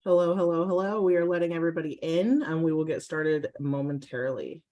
Hello, hello, hello. We are letting everybody in and we will get started momentarily.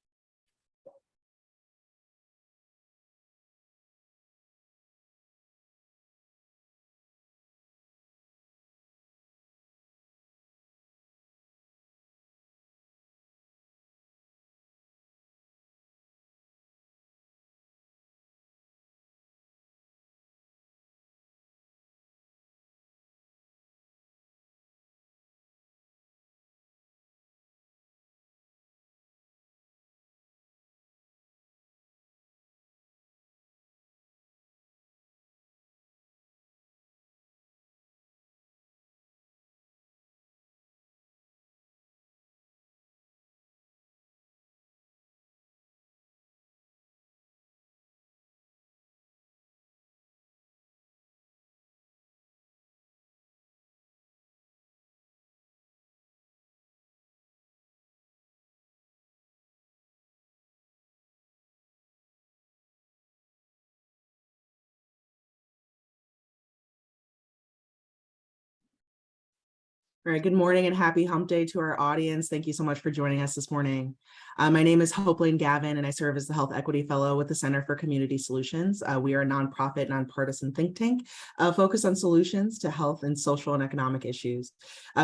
All right, good morning and happy hump day to our audience. Thank you so much for joining us this morning. My name is Hocking-Athens-Perry and I serve as the Health Equity Fellow with the Center for Community Solutions. We are a nonprofit, nonpartisan think tank focused on solutions to health and social and economic issues.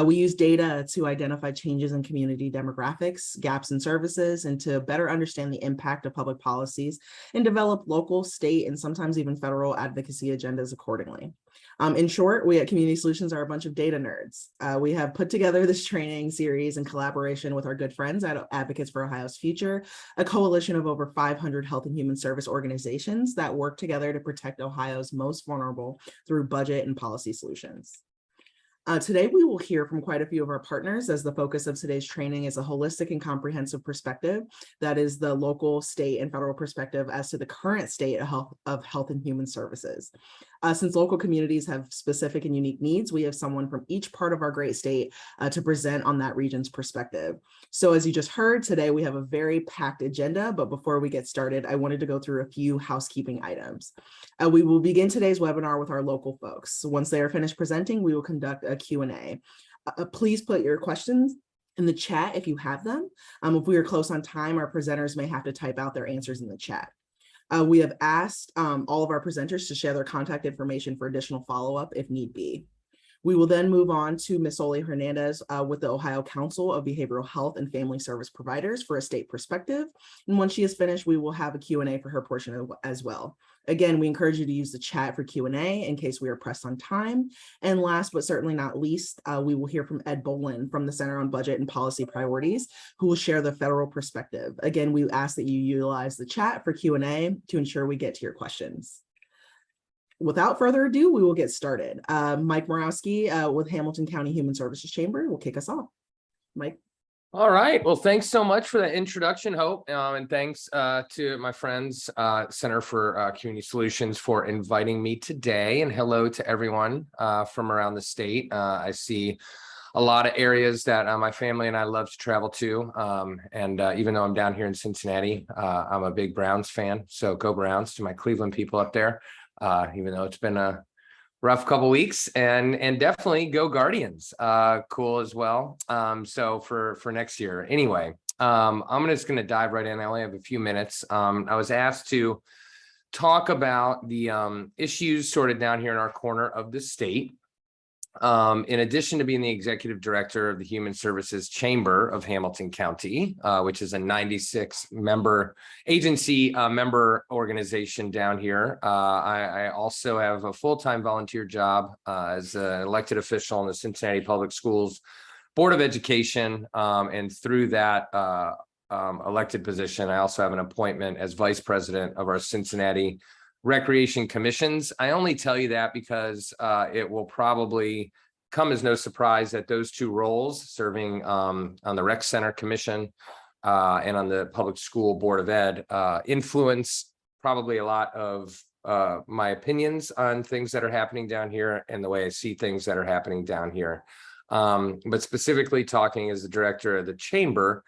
We use data to identify changes in community demographics, gaps in services, and to better understand the impact of public policies and develop local, state, and sometimes even federal advocacy agendas accordingly. In short, we at Community Solutions are a bunch of data nerds. We have put together this training series in collaboration with our good friends at Advocates for Ohio's Future, a coalition of over 500 health and human service organizations that work together to protect Ohio's most vulnerable through budget and policy solutions. Today, we will hear from quite a few of our partners as the focus of today's training is a holistic and comprehensive perspective. That is the local, state, and federal perspective as to the current state of health and human services. Since local communities have specific and unique needs, we have someone from each part of our great state to present on that region's perspective. So as you just heard, today we have a very packed agenda, but before we get started, I wanted to go through a few housekeeping items. We will begin today's webinar with our local folks. Once they are finished presenting, we will conduct a Q&A. Please put your questions in the chat if you have them. If we are close on time, our presenters may have to type out their answers in the chat. We have asked all of our presenters to share their contact information for additional follow-up if need be. We will then move on to Ms. Soley Hernandez with the Ohio Council of Behavioral Health and Family Service Providers for a state perspective. And once she is finished, we will have a Q&A for her portion as well. Again, we encourage you to use the chat for Q&A in case we are pressed on time. And last but certainly not least, we will hear from Ed Bolen from the Center on Budget and Policy Priorities, who will share the federal perspective. Again, we ask that you utilize the chat for Q&A to ensure we get to your questions. Without further ado, we will get started. Mike Moroski with Hamilton County Human Services Chamber will kick us off. Mike. All right. Well, thanks so much for that introduction, Hope. And thanks to my friends, Center for Community Solutions, for inviting me today. And hello to everyone from around the state. I see a lot of areas that my family and I love to travel to. Even though I'm down here in Cincinnati, I'm a big Browns fan. So go Browns to my Cleveland people up there, even though it's been a rough couple weeks, and definitely go Guardians. Cool as well. So for next year. Anyway, I'm just going to dive right in. I only have a few minutes. I was asked to talk about the issues sorted down here in our corner of the state. In addition to being the executive director of the Human Services Chamber of Hamilton County, which is a 96-member agency member organization down here, I also have a full-time volunteer job as an elected official in the Cincinnati Public Schools Board of Education, and through that elected position, I also have an appointment as vice president of our Cincinnati Recreation Commissions. I only tell you that because it will probably come as no surprise that those two roles, serving on the Rec Center Commission and on the Public School Board of Ed, influence probably a lot of my opinions on things that are happening down here and the way I see things that are happening down here. But specifically talking as the director of the chamber,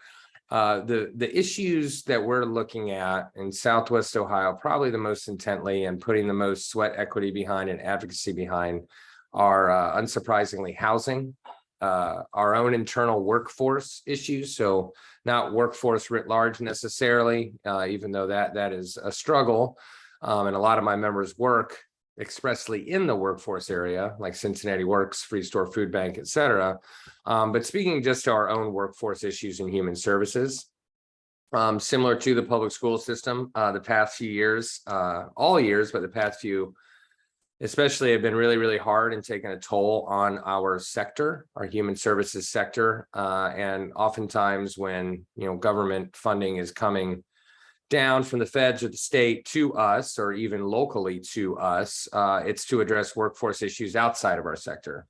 the issues that we're looking at in Southwest Ohio, probably the most intently and putting the most sweat equity behind and advocacy behind, are unsurprisingly housing, our own internal workforce issues. So not workforce writ large necessarily, even though that is a struggle. And a lot of my members work expressly in the workforce area, like Cincinnati Works, Free Store Food Bank, et cetera. But speaking just to our own workforce issues in human services, similar to the public school system, the past few years, all years, but the past few especially have been really, really hard and taken a toll on our sector, our human services sector. And oftentimes when, government funding is coming down from the feds or the state to us, or even locally to us, it's to address workforce issues outside of our sector.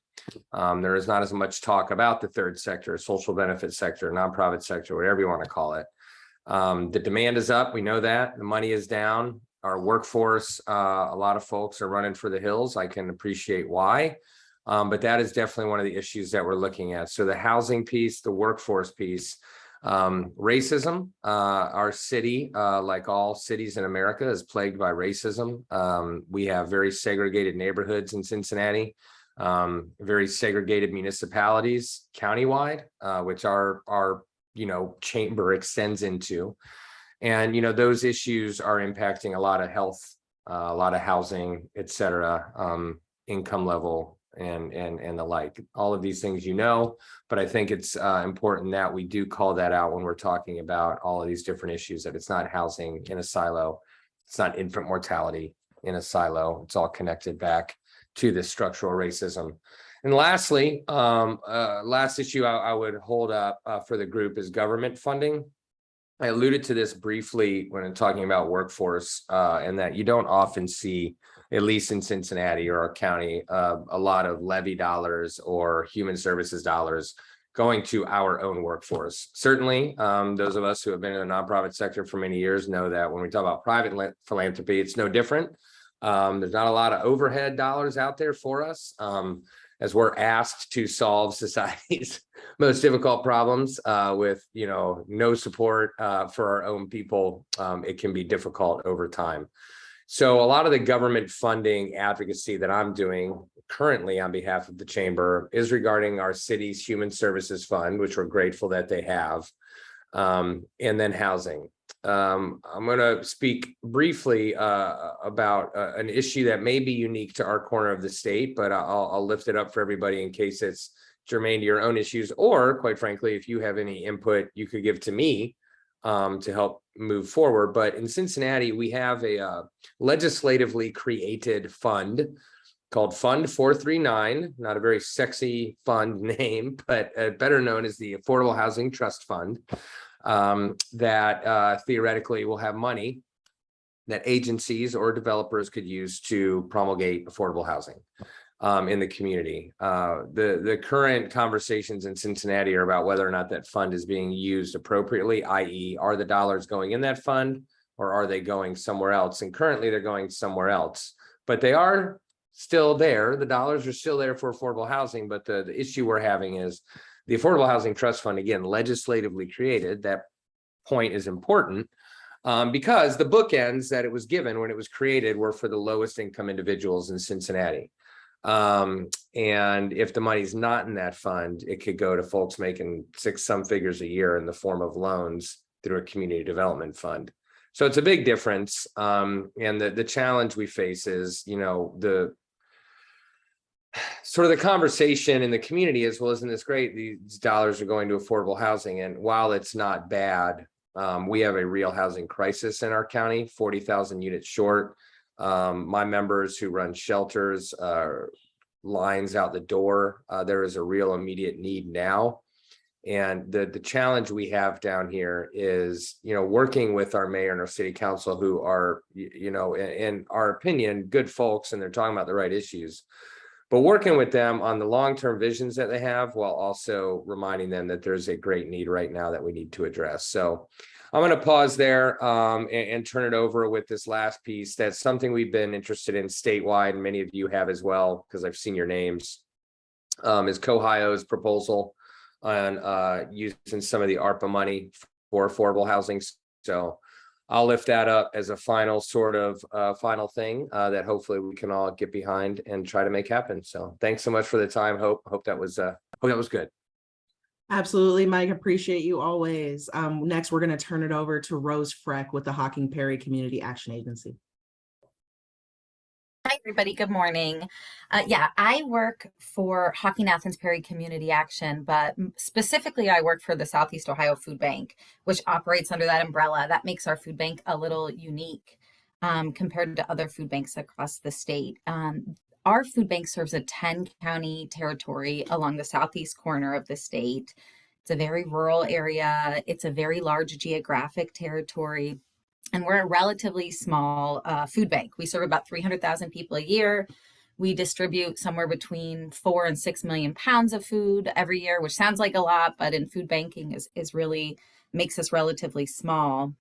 There is not as much talk about the third sector, social benefit sector, nonprofit sector, whatever you want to call it. The demand is up. We know that. The money is down. Our workforce, a lot of folks are running for the hills. I can appreciate why. But that is definitely one of the issues that we're looking at. So the housing piece, the workforce piece, racism. Our city, like all cities in America, is plagued by racism. We have very segregated neighborhoods in Cincinnati, very segregated municipalities countywide, which our chamber extends into. And, those issues are impacting a lot of health, a lot of housing, et cetera, income level and the like. All of these things, but I think it's important that we do call that out when we're talking about all of these different issues, that it's not housing in a silo. It's not infant mortality in a silo. It's all connected back to this structural racism. And lastly, last issue I would hold up for the group is government funding. I alluded to this briefly when I'm talking about workforce, and that you don't often see, at least in Cincinnati or our county, a lot of levy dollars or human services dollars going to our own workforce. Certainly, those of us who have been in the nonprofit sector for many years know that when we talk about private philanthropy, it's no different. There's not a lot of overhead dollars out there for us. As we're asked to solve society's most difficult problems with, no support for our own people, it can be difficult over time. So a lot of the government funding advocacy that I'm doing currently on behalf of the chamber is regarding our city's human services fund, which we're grateful that they have, and then housing. I'm going to speak briefly about an issue that may be unique to our corner of the state, but I'll lift it up for everybody in case it's germane to your own issues, or quite frankly, if you have any input you could give to me to help move forward. But in Cincinnati, we have a legislatively created fund called Fund 439, not a very sexy fund name, but better known as the Affordable Housing Trust Fund. That theoretically will have money that agencies or developers could use to promulgate affordable housing in the community. The current conversations in Cincinnati are about whether or not that fund is being used appropriately, i.e., are the dollars going in that fund or are they going somewhere else? And currently they're going somewhere else, but they are still there. The dollars are still there for affordable housing, but the issue we're having is the Affordable Housing Trust Fund, again, legislatively created. That point is important because the bookends that it was given when it was created were for the lowest income individuals in Cincinnati. And if the money's not in that fund, it could go to folks making some figures a year in the form of loans through a community development fund. So it's a big difference. And the challenge we face is, the sort of the conversation in the community is, well, isn't this great? These dollars are going to affordable housing. And while it's not bad, we have a real housing crisis in our county, 40,000 units short. My members who run shelters, lines out the door, there is a real immediate need now. And the challenge we have down here is, working with our mayor and our city council, who are, in our opinion, good folks, and they're talking about the right issues. But working with them on the long-term visions that they have, while also reminding them that there's a great need right now that we need to address. So I'm going to pause there and turn it over with this last piece. That's something we've been interested in statewide, and many of you have as well, because I've seen your names, is Cohio's proposal on using some of the ARPA money for affordable housing. So I'll lift that up as a final final thing that hopefully we can all get behind and try to make happen. So thanks so much for the time. Hope that was Oh, that was good. Absolutely, Mike. Appreciate you always. Next, we're going to turn it over to Rose Frech with the Hocking-Perry Community Action Agency. Hi, everybody. Good morning. Yeah, I work for Hocking-Athens-Perry Community Action, but specifically I work for the Southeast Ohio Food Bank, which operates under that umbrella. That makes our food bank a little unique compared to other food banks across the state. Our food bank serves a 10-county territory along the southeast corner of the state. It's a very rural area. It's a very large geographic territory. And we're a relatively small food bank. We serve about 300,000 people a year. We distribute somewhere between 4 and 6 million pounds of food every year, which sounds like a lot, but in food banking is really makes us relatively small.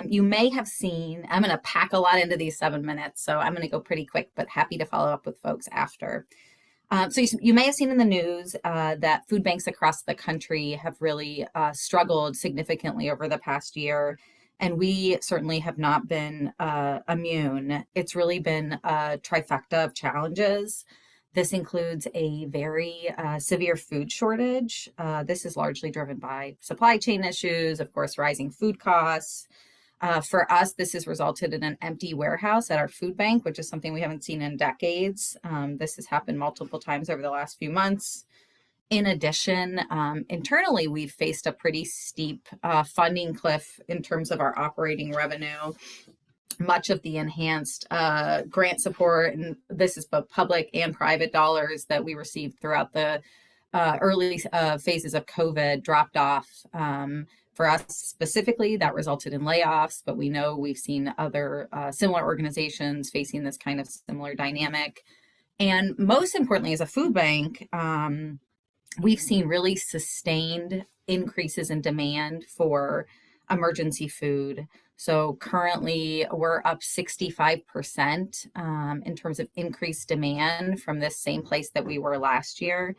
You may have seen, I'm going to pack a lot into these 7 minutes, so I'm going to go pretty quick, but happy to follow up with folks after. So you may have seen in the news that food banks across the country have really struggled significantly over the past year. And we certainly have not been immune. It's really been a trifecta of challenges. This includes a very severe food shortage. This is largely driven by supply chain issues, of course, rising food costs. For us, this has resulted in an empty warehouse at our food bank, which is something we haven't seen in decades. This has happened multiple times over the last few months. In addition, internally, we've faced a pretty steep funding cliff in terms of our operating revenue. Much of the enhanced grant support, and this is both public and private dollars that we received throughout the early phases of COVID, dropped off. For us specifically, that resulted in layoffs, but we know we've seen other similar organizations facing this kind of similar dynamic. And most importantly, as a food bank, we've seen really sustained increases in demand for emergency food. So currently we're up 65% in terms of increased demand from this same place that we were last year.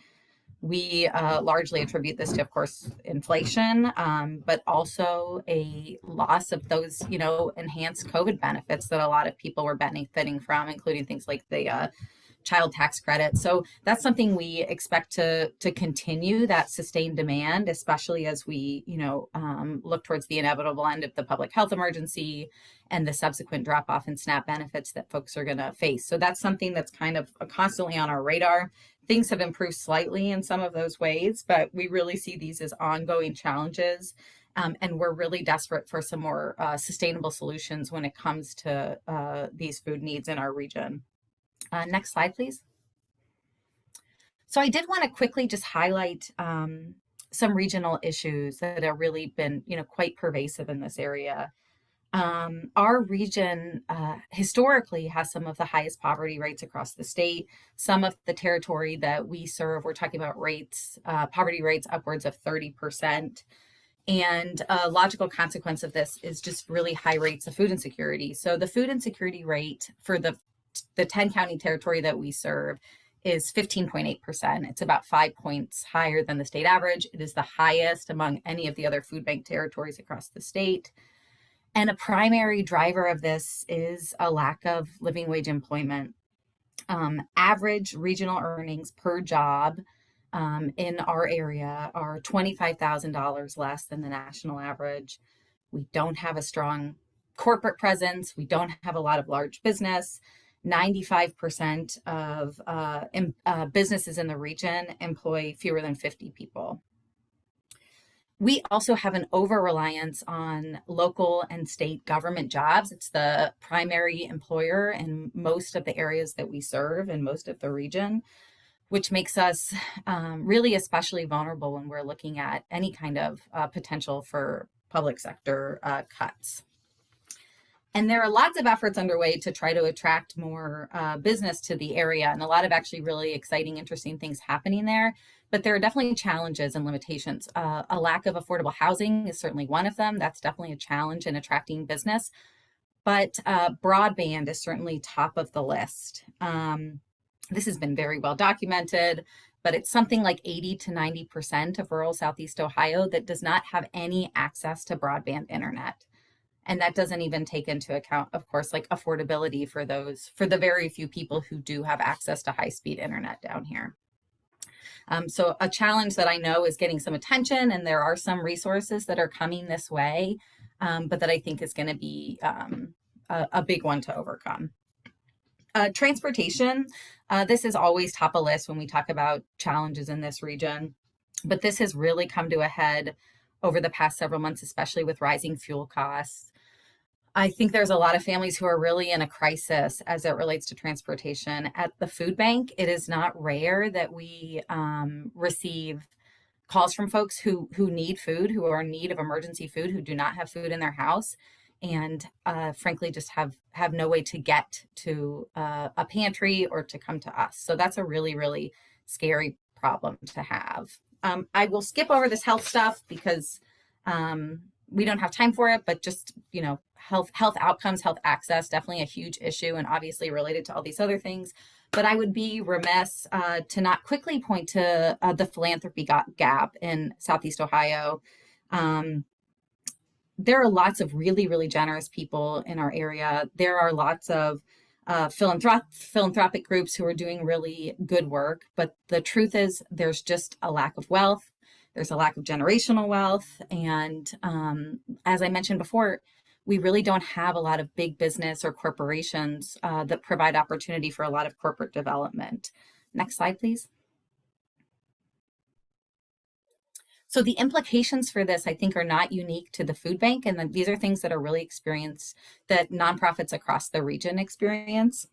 We largely attribute this to, of course, inflation, but also a loss of those, enhanced COVID benefits that a lot of people were benefiting from, including things like the child tax credit. So that's something we expect to continue, that sustained demand, especially as we, look towards the inevitable end of the public health emergency and the subsequent drop off in SNAP benefits that folks are going to face. So that's something that's kind of constantly on our radar. Things have improved slightly in some of those ways, but we really see these as ongoing challenges. And we're really desperate for some more sustainable solutions when it comes to these food needs in our region. Next slide, please. So I did want to quickly just highlight some regional issues that have really been, quite pervasive in this area. Our region historically has some of the highest poverty rates across the state. Some of the territory that we serve, we're talking about rates, poverty rates upwards of 30%. And a logical consequence of this is just really high rates of food insecurity. So the food insecurity rate for the 10-county territory that we serve is 15.8%. It's about 5 points higher than the state average. It is the highest among any of the other food bank territories across the state. And a primary driver of this is a lack of living wage employment. Average regional earnings per job in our area are $25,000 less than the national average. We don't have a strong corporate presence. We don't have a lot of large business. 95% of businesses in the region employ fewer than 50 people. We also have an over-reliance on local and state government jobs. It's the primary employer in most of the areas that we serve in most of the region, which makes us really especially vulnerable when we're looking at any kind of potential for public sector cuts. And there are lots of efforts underway to try to attract more business to the area, and a lot of actually really exciting, interesting things happening there. But there are definitely challenges and limitations. A lack of affordable housing is certainly one of them. That's definitely a challenge in attracting business. But broadband is certainly top of the list. This has been very well documented, but it's something like 80 to 90% of rural Southeast Ohio that does not have any access to broadband internet. And that doesn't even take into account, of course, like affordability for the very few people who do have access to high-speed internet down here. So a challenge that I know is getting some attention, and there are some resources that are coming this way, but that I think is going to be a big one to overcome. Transportation, this is always top of list when we talk about challenges in this region, but this has really come to a head over the past several months, especially with rising fuel costs. I think there's a lot of families who are really in a crisis as it relates to transportation. At the food bank, it is not rare that we receive calls from folks who need food, who are in need of emergency food, who do not have food in their house, and frankly just have no way to get to a pantry or to come to us. So that's a really, really scary problem to have. I will skip over this health stuff because we don't have time for it, but just, you know, health outcomes, health access, definitely a huge issue and obviously related to all these other things. But I would be remiss to not quickly point to the philanthropy gap in Southeast Ohio. There are lots of really, really generous people in our area. There are lots of philanthropic groups who are doing really good work. But the truth is there's just a lack of wealth. There's a lack of generational wealth. And as I mentioned before, we really don't have a lot of big business or corporations that provide opportunity for a lot of corporate development. Next slide, please. So the implications for this, I think, are not unique to the food bank. And these are things that are really experienced, that nonprofits across the region experience.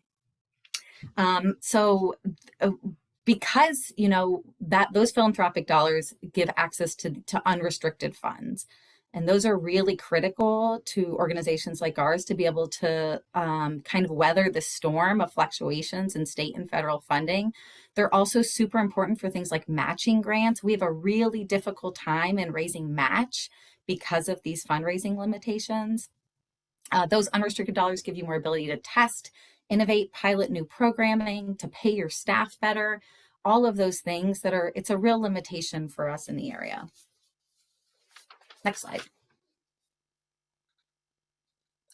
Because, you know, that those philanthropic dollars give access to unrestricted funds. And those are really critical to organizations like ours to be able to kind of weather the storm of fluctuations in state and federal funding. They're also super important for things like matching grants. We have a really difficult time in raising match because of these fundraising limitations. Those unrestricted dollars give you more ability to test, innovate, pilot new programming, to pay your staff better, all of those things that are, it's a real limitation for us in the area. Next slide.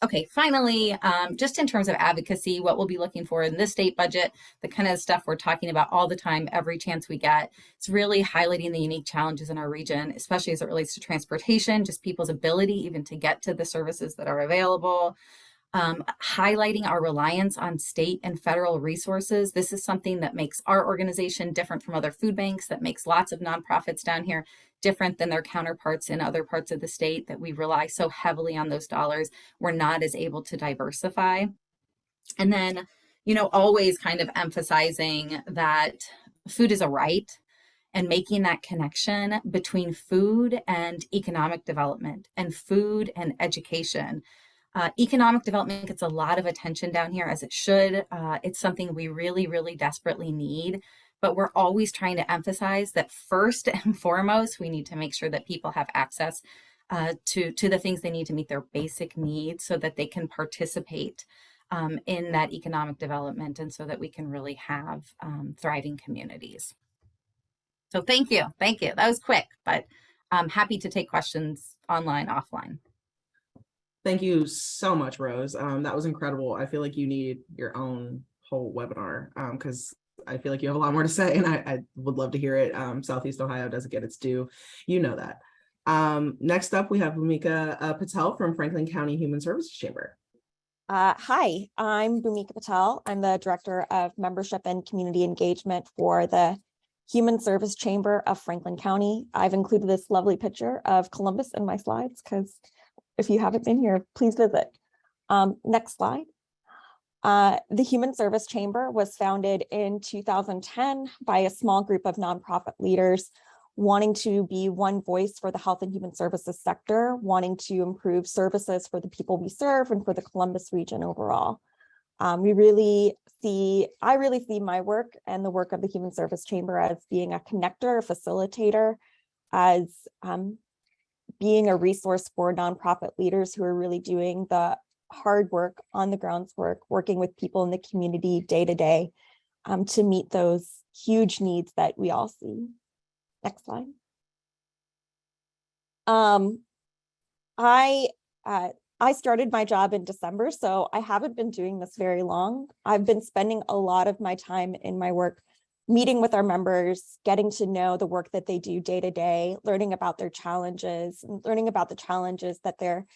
Okay, finally, just in terms of advocacy, what we'll be looking for in this state budget, the kind of stuff we're talking about all the time, every chance we get, it's really highlighting the unique challenges in our region, especially as it relates to transportation, just people's ability even to get to the services that are available. Highlighting our reliance on state and federal resources. This is something that makes our organization different from other food banks, that makes lots of nonprofits down here different than their counterparts in other parts of the state, that we rely so heavily on those dollars. We're not as able to diversify. And then, you know, always kind of emphasizing that food is a right, and making that connection between food and economic development and food and education. Economic development gets a lot of attention down here, as it should. It's something we really, really desperately need, but we're always trying to emphasize that first and foremost, we need to make sure that people have access to the things they need to meet their basic needs so that they can participate in that economic development, and so that we can really have thriving communities. So thank you. Thank you. That was quick, but I'm happy to take questions online, offline. Thank you so much, Rose. That was incredible. I feel like you need your own whole webinar because I feel like you have a lot more to say, and I would love to hear it. Southeast Ohio doesn't get its due. You know that. Next up, we have Bhumika Patel from Franklin County Human Services Chamber. Hi, I'm Bhumika Patel. I'm the Director of Membership and Community Engagement for the Human Service Chamber of Franklin County. I've included this lovely picture of Columbus in my slides because if you haven't been here, please visit. Next slide. The Human Service Chamber was founded in 2010 by a small group of nonprofit leaders wanting to be one voice for the health and human services sector, wanting to improve services for the people we serve and for the Columbus region overall. I really see my work and the work of the Human Service Chamber as being a connector, a facilitator, as being a resource for nonprofit leaders who are really doing the hard work, on the grounds work, working with people in the community day to day to meet those huge needs that we all see. Next slide. I started my job in December, so I haven't been doing this very long. I've been spending a lot of my time in my work meeting with our members, getting to know the work that they do day to day, learning about their challenges, and learning about the challenges that their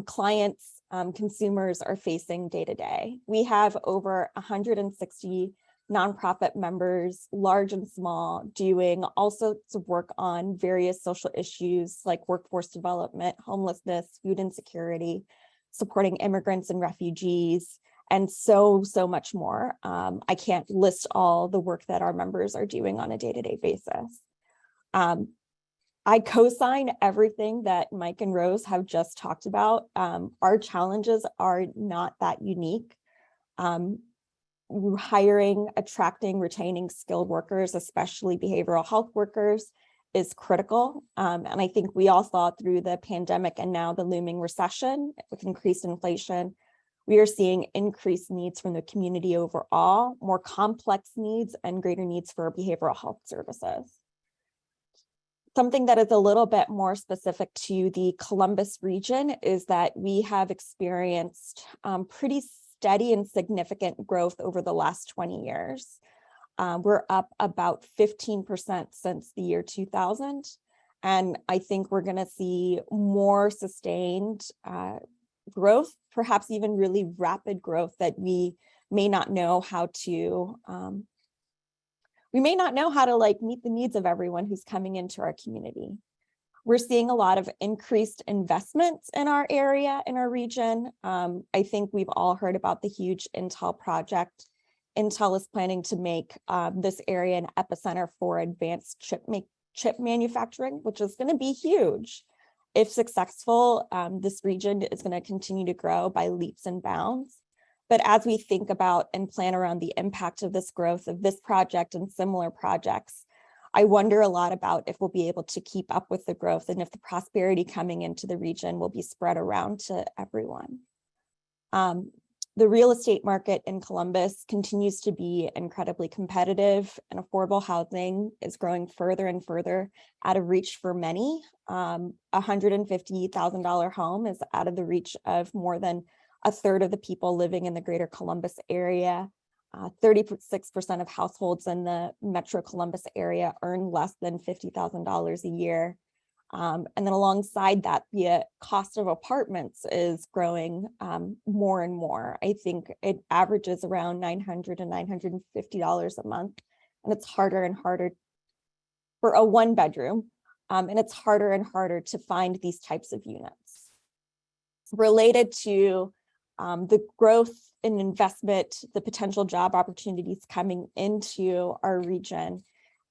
clients, consumers are facing day to day. We have over 160 nonprofit members, large and small, doing all sorts of work on various social issues like workforce development, homelessness, food insecurity, supporting immigrants and refugees, and so much more. I can't list all the work that our members are doing on a day-to-day basis. I co-sign everything that Mike and Rose have just talked about. Our challenges are not that unique. Hiring, attracting, retaining skilled workers, especially behavioral health workers, is critical. And I think we all saw through the pandemic and now the looming recession with increased inflation, we are seeing increased needs from the community overall, more complex needs and greater needs for behavioral health services. Something that is a little bit more specific to the Columbus region is that we have experienced pretty steady and significant growth over the last 20 years. We're up about 15% since the year 2000. And I think we're gonna see more sustained growth, perhaps even really rapid growth that we may not know how to like meet the needs of everyone who's coming into our community. We're seeing a lot of increased investments in our area, in our region. I think we've all heard about the huge Intel project. Intel is planning to make this area an epicenter for advanced chip manufacturing, which is going to be huge. If successful, this region is going to continue to grow by leaps and bounds. But as we think about and plan around the impact of this growth of this project and similar projects, I wonder a lot about if we'll be able to keep up with the growth and if the prosperity coming into the region will be spread around to everyone. The real estate market in Columbus continues to be incredibly competitive, and affordable housing is growing further and further out of reach for many. $150,000 home is out of the reach of more than a third of the people living in the greater Columbus area. 36% of households in the Metro Columbus area earn less than $50,000 a year. And then alongside that, the cost of apartments is growing more and more. I think it averages around $900 to $950 a month. And it's harder and harder for a one bedroom. And it's harder and harder to find these types of units. Related to the growth in investment, the potential job opportunities coming into our region,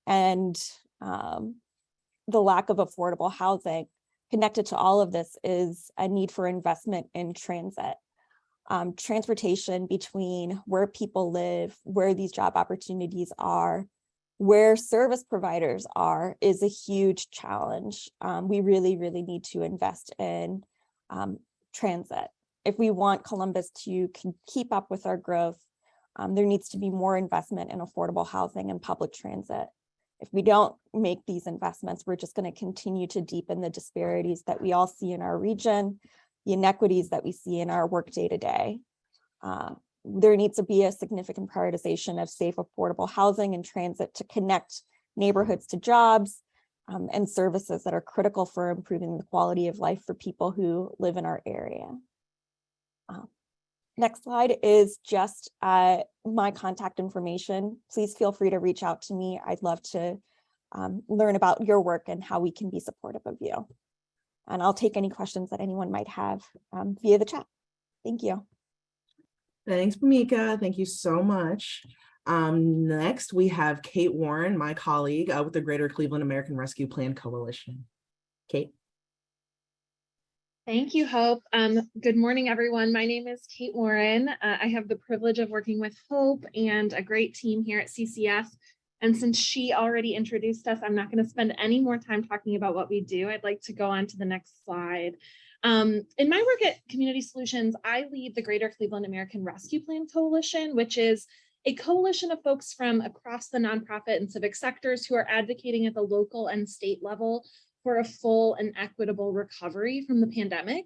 and the lack of affordable housing, connected to all of this is a need for investment in transit. Transportation between where people live, where these job opportunities are, where service providers are, is a huge challenge. We really need to invest in transit. If we want Columbus to keep up with our growth, there needs to be more investment in affordable housing and public transit. If we don't make these investments, we're just going to continue to deepen the disparities that we all see in our region, the inequities that we see in our work day to day. There needs to be a significant prioritization of safe, affordable housing and transit to connect neighborhoods to jobs and services that are critical for improving the quality of life for people who live in our area. Next slide is just my contact information. Please feel free to reach out to me. I'd love to learn about your work and how we can be supportive of you. And I'll take any questions that anyone might have via the chat. Thank you. Thanks, Bhumika. Thank you so much. Next, we have Kate Warren, my colleague with the Greater Cleveland American Rescue Plan Coalition. Kate. Thank you, Hope. Good morning, everyone. My name is Kate Warren. I have the privilege of working with Hope and a great team here at CCS. And since she already introduced us, I'm not going to spend any more time talking about what we do. I'd like to go on to the next slide. In my work at Community Solutions, I lead the Greater Cleveland American Rescue Plan Coalition, which is a coalition of folks from across the nonprofit and civic sectors who are advocating at the local and state level for a full and equitable recovery from the pandemic.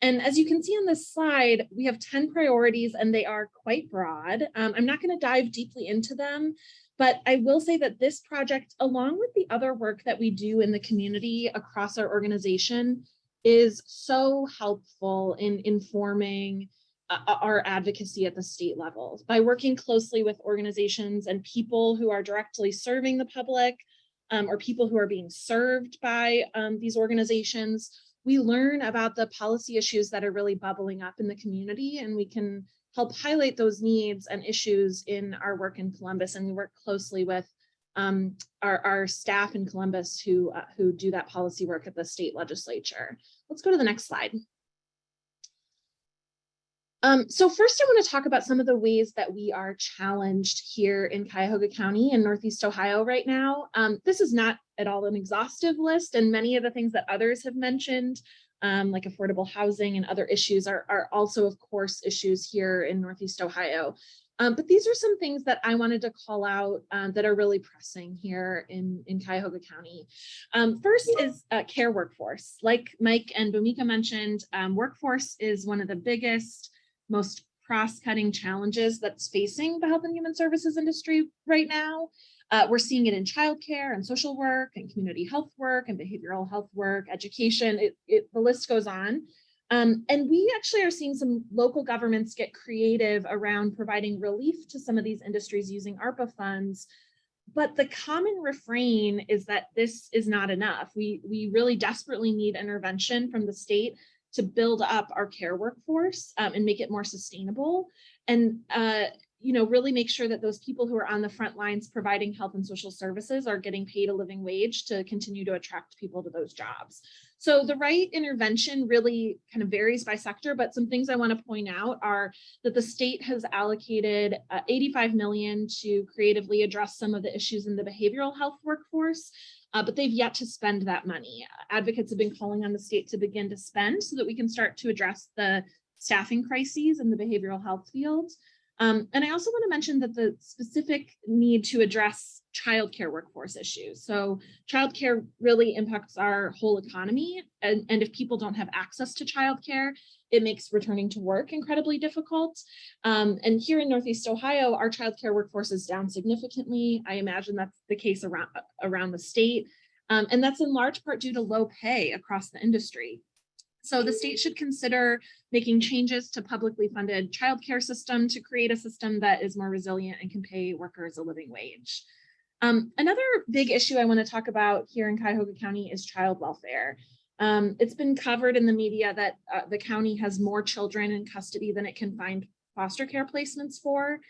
And as you can see on this slide, we have 10 priorities and they are quite broad. I'm not going to dive deeply into them, but I will say that this project, along with the other work that we do in the community across our organization, is so helpful in informing our advocacy at the state level. By working closely with organizations and people who are directly serving the public, or people who are being served by these organizations, we learn about the policy issues that are really bubbling up in the community, and we can help highlight those needs and issues in our work in Columbus. And we work closely with our staff in Columbus who do that policy work at the state legislature. Let's go to the next slide. So first I want to talk about some of the ways that we are challenged here in Cuyahoga County in Northeast Ohio right now. This is not at all an exhaustive list, and many of the things that others have mentioned, like affordable housing and other issues are also, of course, issues here in Northeast Ohio. But these are some things that I wanted to call out that are really pressing here in Cuyahoga County. First is care workforce. Like Mike and Bhumika mentioned, workforce is one of the biggest, most cross-cutting challenges that's facing the health and human services industry right now. We're seeing it in childcare and social work and community health work and behavioral health work, education, the list goes on. And we actually are seeing some local governments get creative around providing relief to some of these industries using ARPA funds. But the common refrain is that this is not enough. We really desperately need intervention from the state to build up our care workforce and make it more sustainable, and really make sure that those people who are on the front lines providing health and social services are getting paid a living wage to continue to attract people to those jobs. So the right intervention really kind of varies by sector, but some things I want to point out are that the state has allocated $85 million to creatively address some of the issues in the behavioral health workforce. But they've yet to spend that money. Advocates have been calling on the state to begin to spend so that we can start to address the staffing crises in the behavioral health field. And I also want to mention that the specific need to address childcare workforce issues. So childcare really impacts our whole economy. And if people don't have access to childcare, it makes returning to work incredibly difficult. And here in Northeast Ohio, our childcare workforce is down significantly. I imagine that's the case around the state. And that's in large part due to low pay across the industry. So the state should consider making changes to publicly funded childcare system to create a system that is more resilient and can pay workers a living wage. Another big issue I want to talk about here in Cuyahoga County is child welfare. It's been covered in the media that the county has more children in custody than it can find foster care placements for.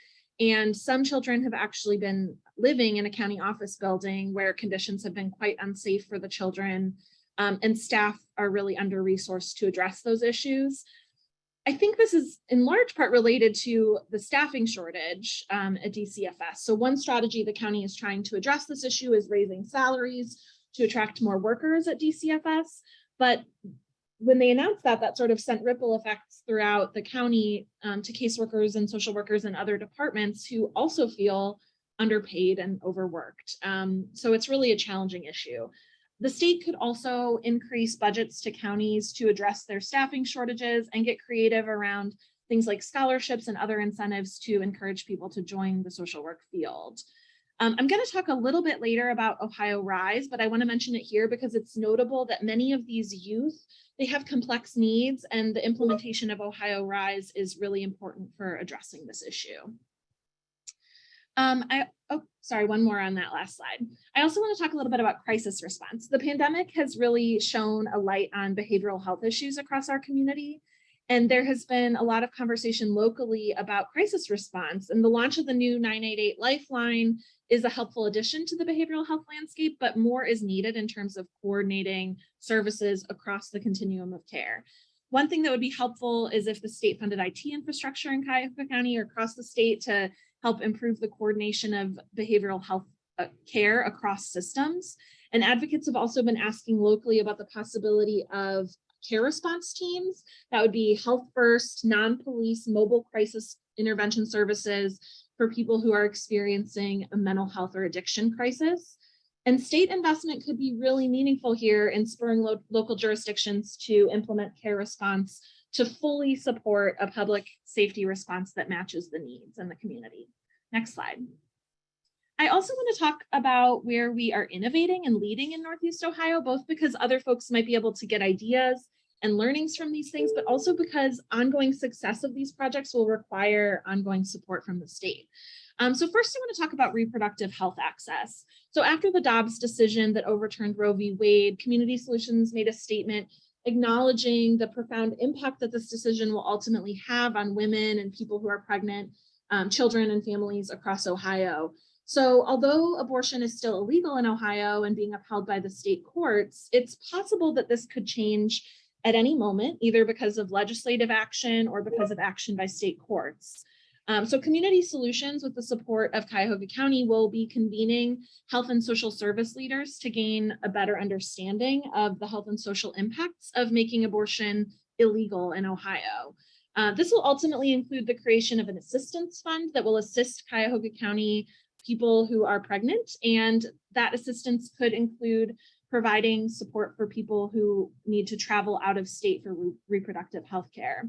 And some children have actually been living in a county office building where conditions have been quite unsafe for the children. And staff are really under-resourced to address those issues. I think this is in large part related to the staffing shortage at DCFS. So one strategy the county is trying to address this issue is raising salaries to attract more workers at DCFS. But when they announced that, that sort of sent ripple effects throughout the county to caseworkers and social workers and other departments who also feel underpaid and overworked. So it's really a challenging issue. The state could also increase budgets to counties to address their staffing shortages and get creative around things like scholarships and other incentives to encourage people to join the social work field. I'm going to talk a little bit later about Ohio Rise, but I want to mention it here because it's notable that many of these youth, they have complex needs, and the implementation of Ohio Rise is really important for addressing this issue. One more on that last slide. I also want to talk a little bit about crisis response. The pandemic has really shown a light on behavioral health issues across our community. And there has been a lot of conversation locally about crisis response, and the launch of the new 988 Lifeline is a helpful addition to the behavioral health landscape, but more is needed in terms of coordinating services across the continuum of care. One thing that would be helpful is if the state funded IT infrastructure in Cuyahoga County or across the state to help improve the coordination of behavioral health care across systems. And advocates have also been asking locally about the possibility of care response teams. That would be health first, non-police mobile crisis intervention services for people who are experiencing a mental health or addiction crisis. And state investment could be really meaningful here in spurring local jurisdictions to implement care response to fully support a public safety response that matches the needs in the community. Next slide. I also want to talk about where we are innovating and leading in Northeast Ohio, both because other folks might be able to get ideas and learnings from these things, but also because ongoing success of these projects will require ongoing support from the state. So first I want to talk about reproductive health access. So after the Dobbs decision that overturned Roe v. Wade, Community Solutions made a statement acknowledging the profound impact that this decision will ultimately have on women and people who are pregnant, children and families across Ohio. So although abortion is still illegal in Ohio and being upheld by the state courts, it's possible that this could change at any moment, either because of legislative action or because of action by state courts. So Community Solutions, with the support of Cuyahoga County, will be convening health and social service leaders to gain a better understanding of the health and social impacts of making abortion illegal in Ohio. This will ultimately include the creation of an assistance fund that will assist Cuyahoga County people who are pregnant, and that assistance could include providing support for people who need to travel out of state for reproductive health care.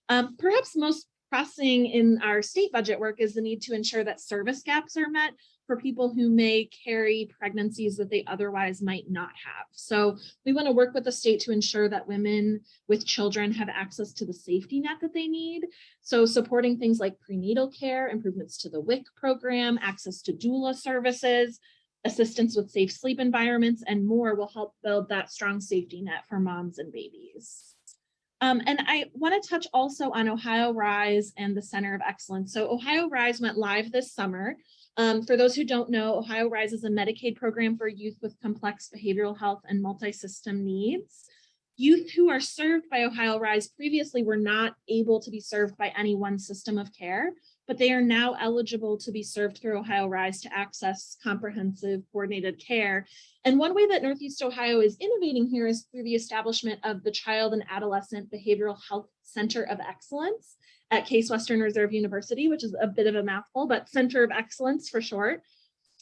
Perhaps most pressing in our state budget work is the need to ensure that service gaps are met for people who may carry pregnancies that they otherwise might not have. So we want to work with the state to ensure that women with children have access to the safety net that they need. So supporting things like prenatal care, improvements to the WIC program, access to doula services, assistance with safe sleep environments, and more will help build that strong safety net for moms and babies. And I want to touch also on Ohio Rise and the Center of Excellence. So Ohio Rise went live this summer. For those who don't know, Ohio Rise is a Medicaid program for youth with complex behavioral health and multi-system needs. Youth who are served by Ohio Rise previously were not able to be served by any one system of care, but they are now eligible to be served through Ohio Rise to access comprehensive coordinated care. And one way that Northeast Ohio is innovating here is through the establishment of the Child and Adolescent Behavioral Health Center of Excellence at Case Western Reserve University, which is a bit of a mouthful, but Center of Excellence for short.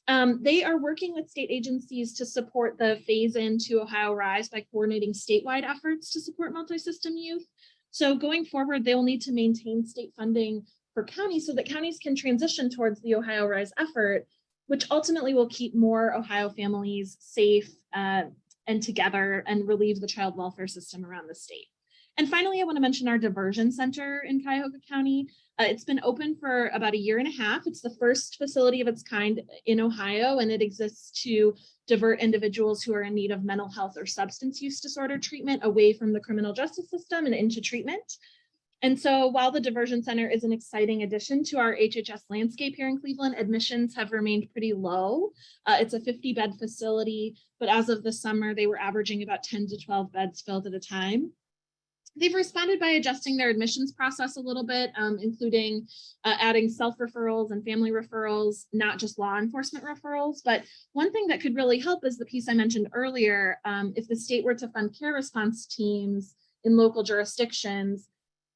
They are working with state agencies to support the phase into Ohio Rise by coordinating statewide efforts to support multi-system youth. So going forward, they will need to maintain state funding for counties so that counties can transition towards the Ohio Rise effort, which ultimately will keep more Ohio families safe and together and relieve the child welfare system around the state. And finally, I want to mention our diversion center in Cuyahoga County. It's been open for about 1.5 years. It's the first facility of its kind in Ohio, and it exists to divert individuals who are in need of mental health or substance use disorder treatment away from the criminal justice system and into treatment. And so while the diversion center is an exciting addition to our HHS landscape here in Cleveland, admissions have remained pretty low. It's a 50-bed facility, but as of the summer, they were averaging about 10 to 12 beds filled at a time. They've responded by adjusting their admissions process a little bit, including adding self-referrals and family referrals, not just law enforcement referrals. But one thing that could really help is the piece I mentioned earlier. If the state were to fund care response teams in local jurisdictions,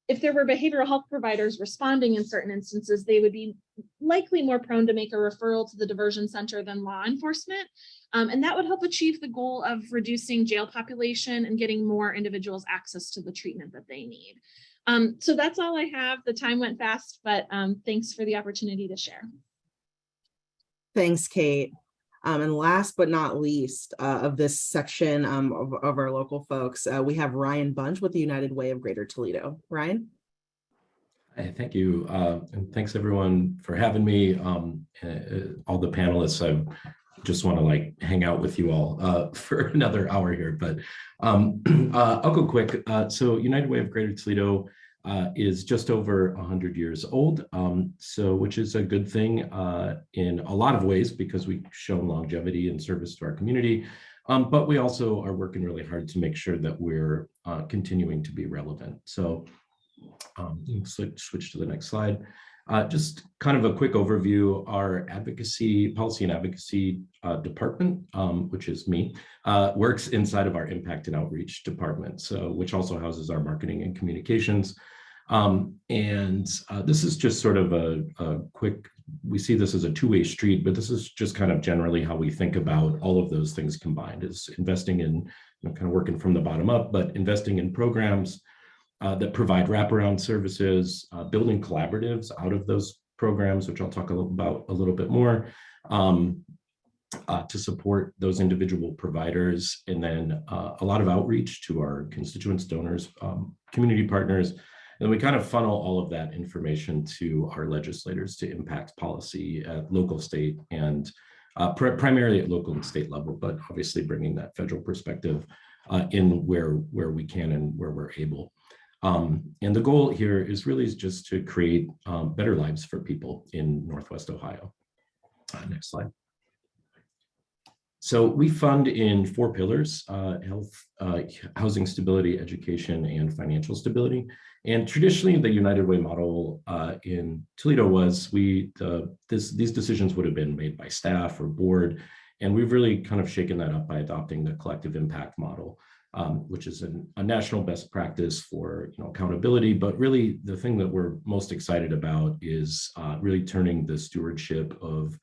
if there were behavioral health providers responding in certain instances, they would be likely more prone to make a referral to the diversion center than law enforcement. And that would help achieve the goal of reducing jail population and getting more individuals access to the treatment that they need. So that's all I have. The time went fast, but thanks for the opportunity to share. Thanks, Kate. And last but not least of this section of our local folks, we have Ryan Bunch with the United Way of Greater Toledo. Ryan? Hey, thank you. And thanks everyone for having me. All the panelists, I just want to hang out with you all for another hour here, but I'll go quick. So United Way of Greater Toledo is just over 100 years old, which is a good thing in a lot of ways because we've shown longevity and service to our community, but we also are working really hard to make sure that we're continuing to be relevant. So you can switch to the next slide. Just kind of a quick overview. Our policy and advocacy department, which is me, works inside of our impact and outreach department, which also houses our marketing and communications. This is just sort of a quick, we see this as a two-way street, but this is just kind of generally how we think about all of those things combined, is investing in, kind of working from the bottom up, but investing in programs that provide wraparound services, building collaboratives out of those programs, which I'll talk about a little bit more, to support those individual providers, and then a lot of outreach to our constituents, donors, community partners. And we kind of funnel all of that information to our legislators to impact policy at local, state, and primarily at local and state level, but obviously bringing that federal perspective in where we can and where we're able. And the goal here is really just to create better lives for people in Northwest Ohio. Next slide. So we fund in 4 pillars: health, housing stability, education, and financial stability. And traditionally, the United Way model in Toledo was these decisions would have been made by staff or board, and we've really kind of shaken that up by adopting the collective impact model, which is a national best practice for accountability. But really, the thing that we're most excited about is really turning the stewardship of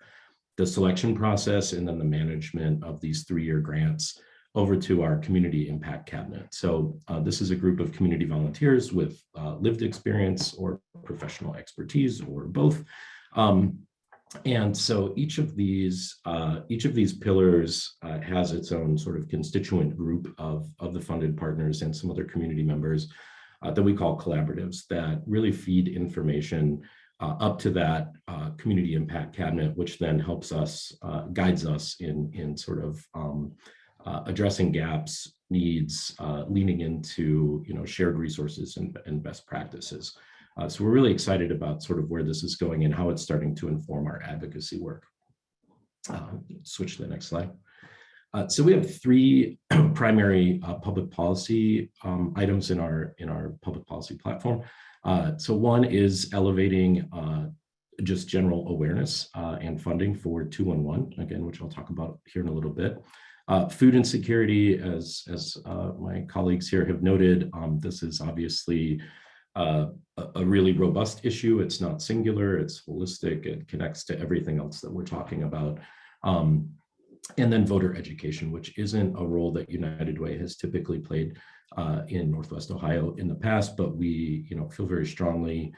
the selection process and then the management of these 3-year grants over to our community impact cabinet. So this is a group of community volunteers with lived experience or professional expertise or both. And so each of these pillars has its own sort of constituent group of the funded partners and some other community members that we call collaboratives that really feed information up to that community impact cabinet, which then helps us, guides us in sort of addressing gaps, needs, leaning into shared resources and best practices. So we're really excited about sort of where this is going and how it's starting to inform our advocacy work. Switch to the next slide. So we have 3 primary public policy items in our public policy platform. So one is elevating just general awareness and funding for 211, again, which I'll talk about here in a little bit. Food insecurity, as my colleagues here have noted, this is obviously a really robust issue. It's not singular, it's holistic, it connects to everything else that we're talking about. And then voter education, which isn't a role that United Way has typically played in Northwest Ohio in the past, but we feel very strongly,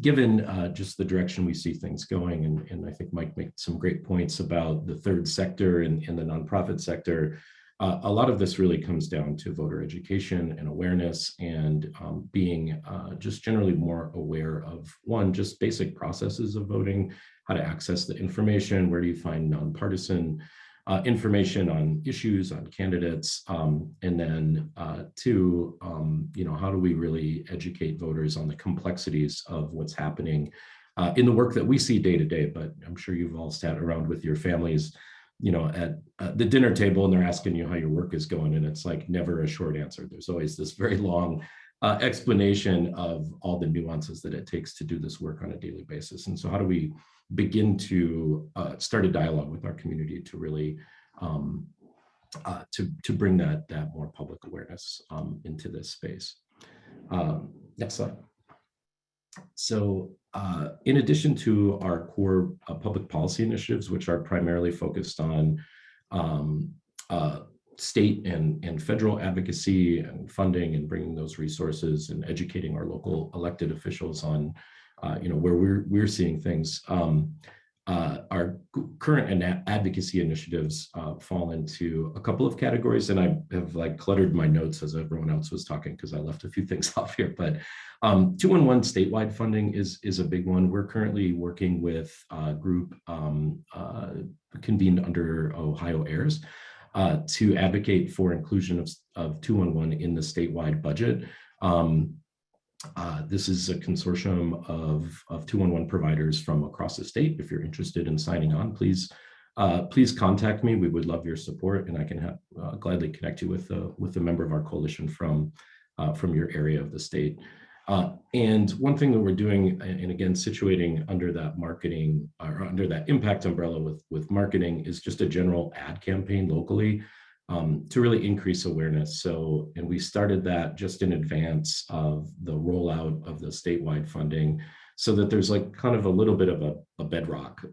given just the direction we see things going, and I think Mike made some great points about the third sector and the nonprofit sector. A lot of this really comes down to voter education and awareness, and being just generally more aware of, one, just basic processes of voting, how to access the information, where do you find nonpartisan information on issues, on candidates, and then 2, how do we really educate voters on the complexities of what's happening in the work that we see day to day. But I'm sure you've all sat around with your families at the dinner table, and they're asking you how your work is going, and it's like never a short answer. There's always this very long explanation of all the nuances that it takes to do this work on a daily basis. And so how do we begin to start a dialogue with our community to really to bring that more public awareness into this space? Next slide. So in addition to our core public policy initiatives, which are primarily focused on state and federal advocacy and funding and bringing those resources and educating our local elected officials on where we're seeing things, our current advocacy initiatives fall into a couple of categories, and I have cluttered my notes as everyone else was talking because I left a few things off here. But 211 statewide funding is a big one. We're currently working with a group convened under Ohio Heirs to advocate for inclusion of 211 in the statewide budget. This is a consortium of 211 providers from across the state. If you're interested in signing on, please contact me. We would love your support, and I can gladly connect you with a member of our coalition from your area of the state. And one thing that we're doing, and again, situating under that marketing or under that impact umbrella with marketing, is just a general ad campaign locally to really increase awareness. So, and we started that just in advance of the rollout of the statewide funding, so that there's like kind of a little bit of a bedrock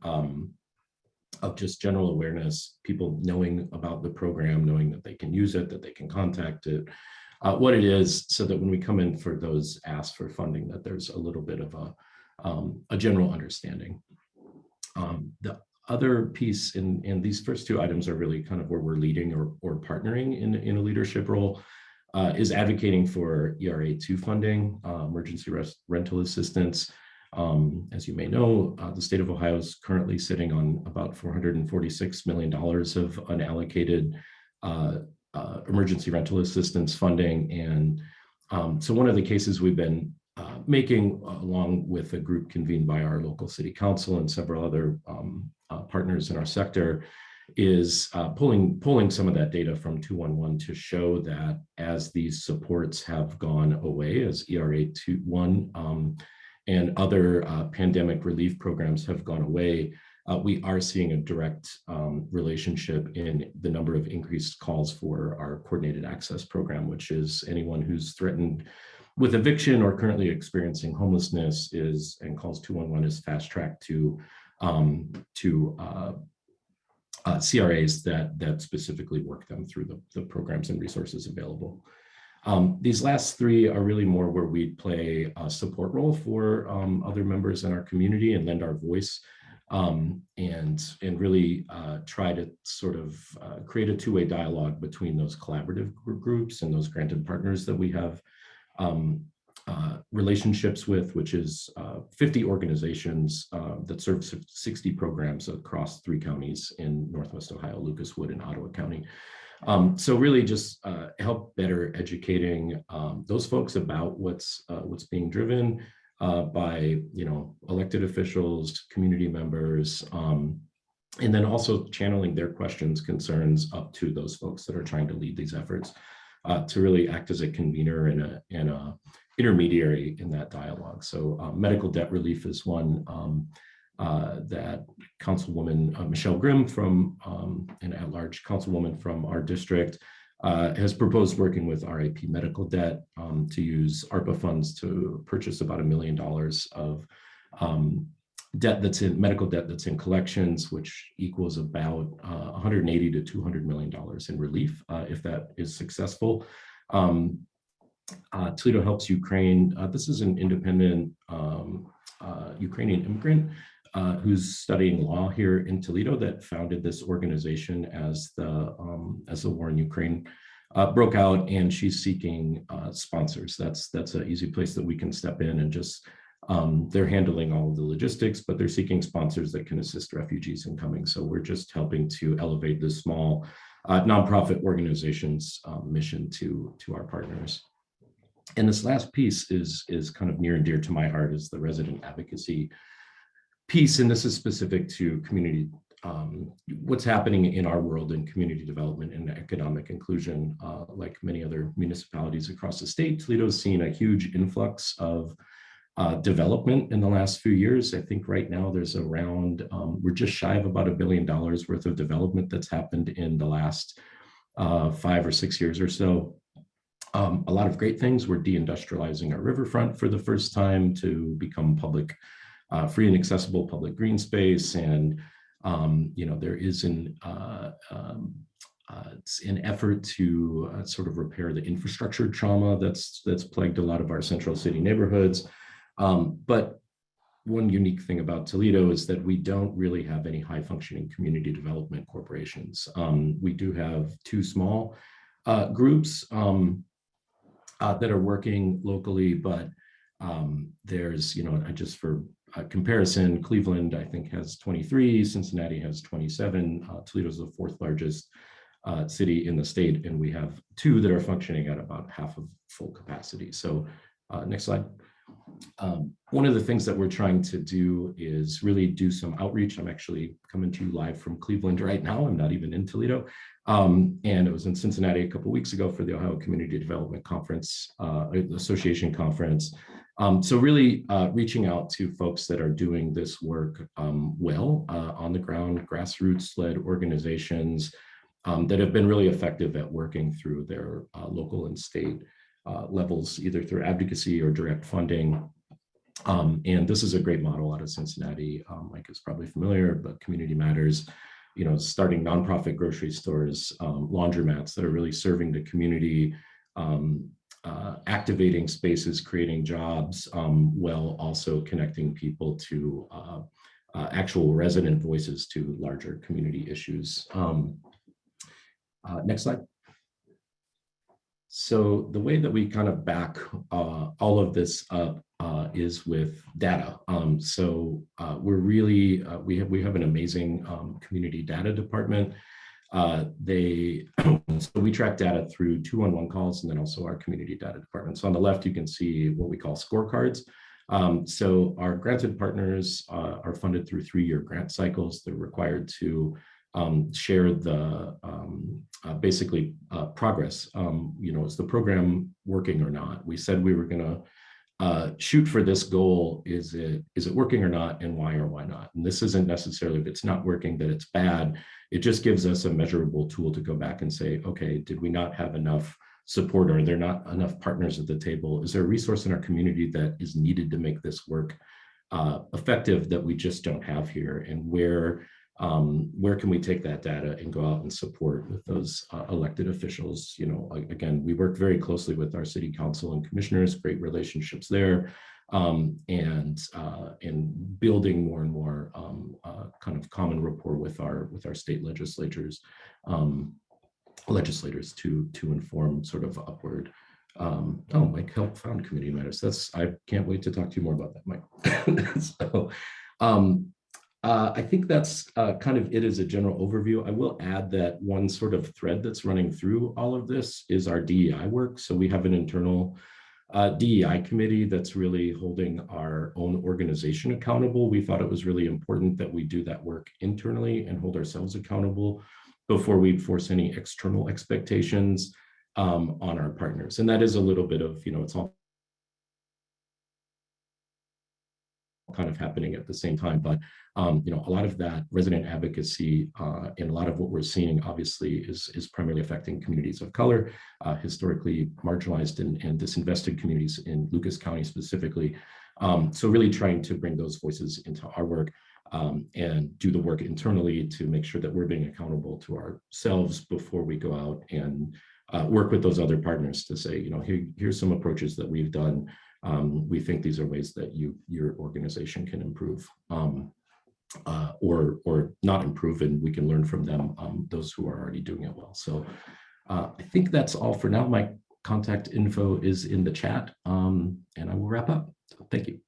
of just general awareness, people knowing about the program, knowing that they can use it, that they can contact it, what it is, so that when we come in for those asks for funding, that there's a little bit of a general understanding. The other piece in these first two items are really kind of where we're leading or partnering in a leadership role, is advocating for ERA2 funding, emergency rental assistance. As you may know, the state of Ohio is currently sitting on about $446 million of unallocated emergency rental assistance funding. And so one of the cases we've been making, along with a group convened by our local city council and several other partners in our sector, is pulling some of that data from 211 to show that as these supports have gone away, as ERA1 and other pandemic relief programs have gone away, we are seeing a direct relationship in the number of increased calls for our coordinated access program, which is anyone who's threatened with eviction or currently experiencing homelessness and calls 211 is fast tracked to CRAs that specifically work them through the programs and resources available. These last three are really more where we play a support role for other members in our community and lend our voice, and really try to sort of create a two-way dialogue between those collaborative groups and those granted partners that we have relationships with, which is 50 organizations that serve 60 programs across 3 counties in Northwest Ohio, Lucas, Wood, and Ottawa County. So really just help better educating those folks about what's being driven by, elected officials, community members, and then also channeling their questions, concerns up to those folks that are trying to lead these efforts, to really act as a convener and a intermediary in that dialogue. So medical debt relief is one that Councilwoman Michelle Grimm from an at-large councilwoman from our district has proposed working with RIP Medical Debt to use ARPA funds to purchase about $1 million of medical debt that's in collections, which equals about $180 to $200 million in relief if that is successful. Toledo Helps Ukraine. This is an independent Ukrainian immigrant who's studying law here in Toledo that founded this organization as the war in Ukraine broke out, and she's seeking sponsors. That's an easy place that we can step in and just they're handling all of the logistics, but they're seeking sponsors that can assist refugees in coming. So we're just helping to elevate this small nonprofit organization's mission to our partners. And this last piece is kind of near and dear to my heart, is the resident advocacy piece. And this is specific to community, what's happening in our world in community development and economic inclusion. Like many other municipalities across the state, Toledo's seen a huge influx of development in the last few years. I think right now there's around, we're just shy of about $1 billion worth of development that's happened in the last 5 or 6 years or so. A lot of great things. We're deindustrializing our riverfront for the first time to become public, free and accessible public green space. And, there is an effort to sort of repair the infrastructure trauma that's plagued a lot of our central city neighborhoods. But one unique thing about Toledo is that we don't really have any high functioning community development corporations. We do have 2 small groups that are working locally, but there's, just for comparison, Cleveland, I think, has 23, Cincinnati has 27, Toledo's the 4th largest city in the state, and we have 2 that are functioning at about half of full capacity. So next slide. One of the things that we're trying to do is really do some outreach. I'm actually coming to you live from Cleveland right now. I'm not even in Toledo. And it was in Cincinnati a couple of weeks ago for the Ohio Community Development Conference, Association Conference. So really reaching out to folks that are doing this work well on the ground, grassroots-led organizations that have been really effective at working through their local and state levels, either through advocacy or direct funding. And this is a great model out of Cincinnati. Mike is probably familiar, but Community Matters, starting nonprofit grocery stores, laundromats that are really serving the community, activating spaces, creating jobs, while also connecting people to actual resident voices to larger community issues. Next slide. So the way that we kind of back all of this up is with data. We're really, we have an amazing community data department. So we track data through 211 calls and then also our community data department. So on the left, you can see what we call scorecards. So our granted partners are funded through 3-year grant cycles. They're required to share the basically progress. Is the program working or not? We said we were going to shoot for this goal. Is it working or not, and why or why not? And this isn't necessarily if it's not working that it's bad. It just gives us a measurable tool to go back and say, okay, did we not have enough support, or are there not enough partners at the table? Is there a resource in our community that is needed to make this work effective that we just don't have here? And where can we take that data and go out and support with those elected officials? Again, we work very closely with our city council and commissioners, great relationships there, and building more and more kind of common rapport with our state legislators to inform sort of upward. Mike helped found Community Matters. I can't wait to talk to you more about that, Mike. So, I think that's kind of it as a general overview. I will add that one sort of thread that's running through all of this is our DEI work. So we have an internal DEI committee that's really holding our own organization accountable. We thought it was really important that we do that work internally and hold ourselves accountable before we force any external expectations on our partners. And that is a little bit of, it's all kind of happening at the same time, but a lot of that resident advocacy and a lot of what we're seeing obviously is primarily affecting communities of color, historically marginalized and disinvested communities in Lucas County specifically. So really trying to bring those voices into our work and do the work internally to make sure that we're being accountable to ourselves before we go out and work with those other partners to say, here's some approaches that we've done. We think these are ways that your organization can improve or not improve, and we can learn from them, those who are already doing it well. So I think that's all for now. My contact info is in the chat, and I will wrap up. So thank you.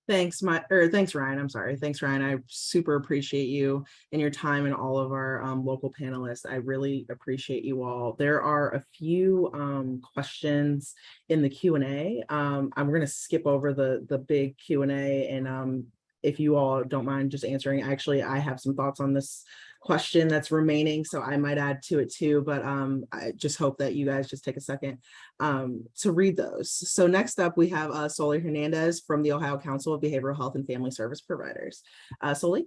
Thanks, Ryan. I'm sorry. Thanks, Ryan. I super appreciate you and your time and all of our local panelists. I really appreciate you all. There are a few questions in the Q&A. I'm going to skip over the big Q&A, and if you all don't mind just answering, actually, I have some thoughts on this question that's remaining, so I might add to it too, but I just hope that you guys just take a second to read those. So next up, we have Soley Hernandez from the Ohio Council of Behavioral Health and Family Service Providers. Soley?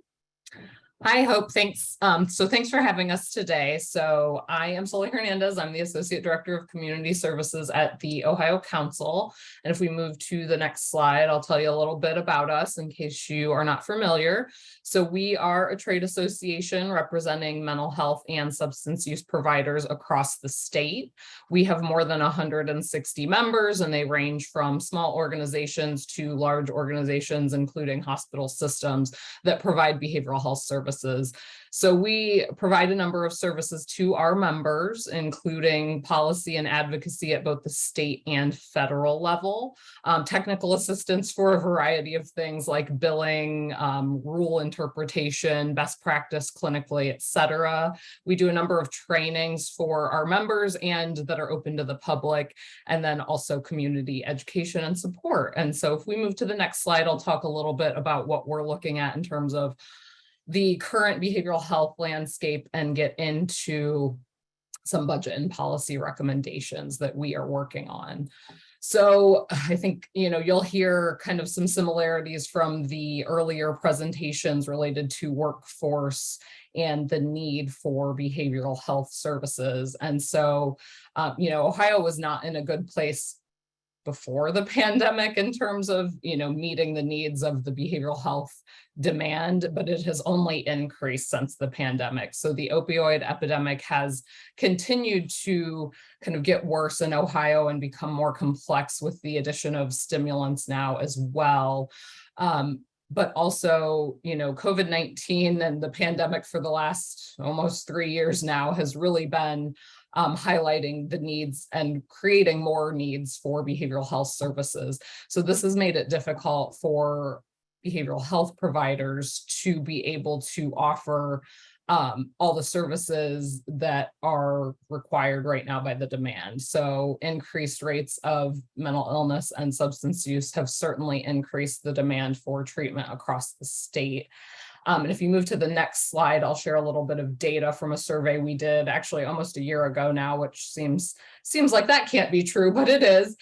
Hi, Hope. Thanks. So thanks for having us today. So I am Soley Hernandez. I'm the Associate Director of Community Services at the Ohio Council. And if we move to the next slide, I'll tell you a little bit about us in case you are not familiar. So we are a trade association representing mental health and substance use providers across the state. We have more than 160 members, and they range from small organizations to large organizations, including hospital systems that provide behavioral health services. So we provide a number of services to our members, including policy and advocacy at both the state and federal level, technical assistance for a variety of things like billing, rule interpretation, best practice clinically, et cetera. We do a number of trainings for our members and that are open to the public, and then also community education and support. And so if we move to the next slide, I'll talk a little bit about what we're looking at in terms of the current behavioral health landscape and get into some budget and policy recommendations that we are working on. So I think, you'll hear kind of some similarities from the earlier presentations related to workforce and the need for behavioral health services. And so, Ohio was not in a good place before the pandemic in terms of, meeting the needs of the behavioral health demand, but it has only increased since the pandemic. So the opioid epidemic has continued to kind of get worse in Ohio and become more complex with the addition of stimulants now as well. But also, COVID-19 and the pandemic for the last almost 3 years now has really been highlighting the needs and creating more needs for behavioral health services. So this has made it difficult for behavioral health providers to be able to offer all the services that are required right now by the demand. So increased rates of mental illness and substance use have certainly increased the demand for treatment across the state. And if you move to the next slide, I'll share a little bit of data from a survey we did actually almost a year ago now, which seems like that can't be true, but it is.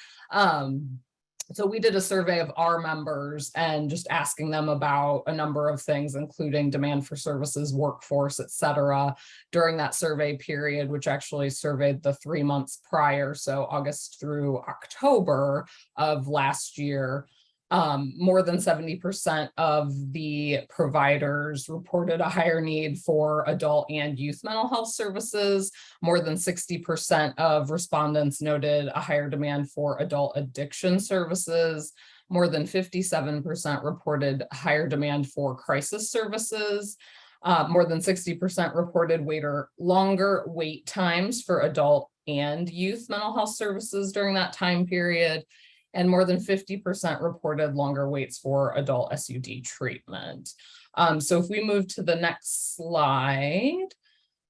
So we did a survey of our members and just asking them about a number of things, including demand for services, workforce, et cetera, during that survey period, which actually surveyed the 3 months prior, so August through October of last year. More than 70% of the providers reported a higher need for adult and youth mental health services. More than 60% of respondents noted a higher demand for adult addiction services. More than 57% reported higher demand for crisis services. More than 60% reported longer wait times for adult and youth mental health services during that time period. And more than 50% reported longer waits for adult SUD treatment. So if we move to the next slide.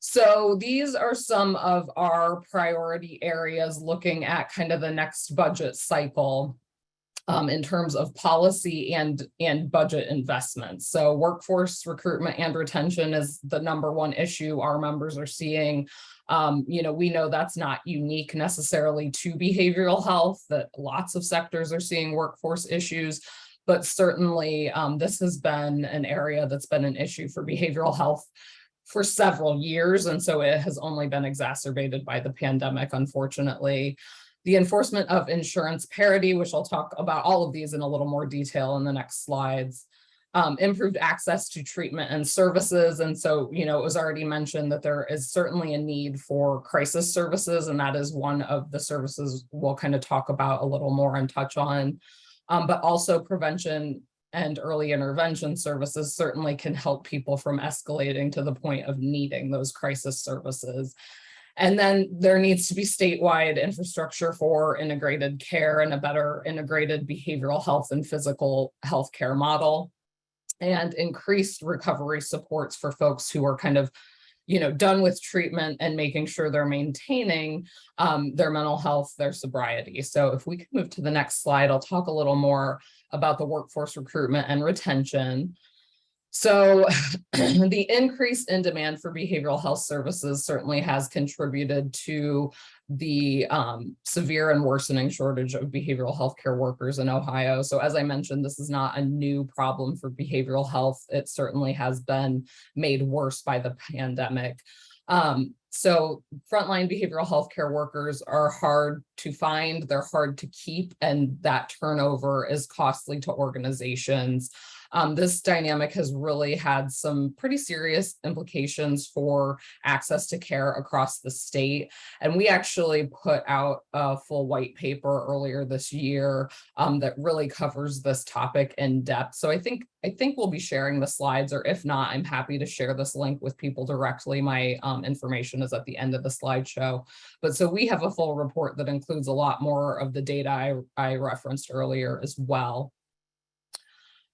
So these are some of our priority areas looking at kind of the next budget cycle in terms of policy and budget investments. So workforce recruitment and retention is the #1 issue our members are seeing. We know that's not unique necessarily to behavioral health, that lots of sectors are seeing workforce issues, but certainly this has been an area that's been an issue for behavioral health for several years. And so it has only been exacerbated by the pandemic, unfortunately. The enforcement of insurance parity, which I'll talk about all of these in a little more detail in the next slides. Improved access to treatment and services. And so, it was already mentioned that there is certainly a need for crisis services, and that is one of the services we'll kind of talk about a little more and touch on. But also prevention and early intervention services certainly can help people from escalating to the point of needing those crisis services. And then there needs to be statewide infrastructure for integrated care and a better integrated behavioral health and physical health care model, and increased recovery supports for folks who are kind of, done with treatment and making sure they're maintaining their mental health, their sobriety. So if we can move to the next slide, I'll talk a little more about the workforce recruitment and retention. So the increase in demand for behavioral health services certainly has contributed to the severe and worsening shortage of behavioral health care workers in Ohio. So as I mentioned, this is not a new problem for behavioral health. It certainly has been made worse by the pandemic. So frontline behavioral health care workers are hard to find, they're hard to keep, and that turnover is costly to organizations. This dynamic has really had some pretty serious implications for access to care across the state. And we actually put out a full white paper earlier this year that really covers this topic in depth. So I think we'll be sharing the slides, or if not, I'm happy to share this link with people directly. My information is at the end of the slideshow. But so we have a full report that includes a lot more of the data I referenced earlier as well.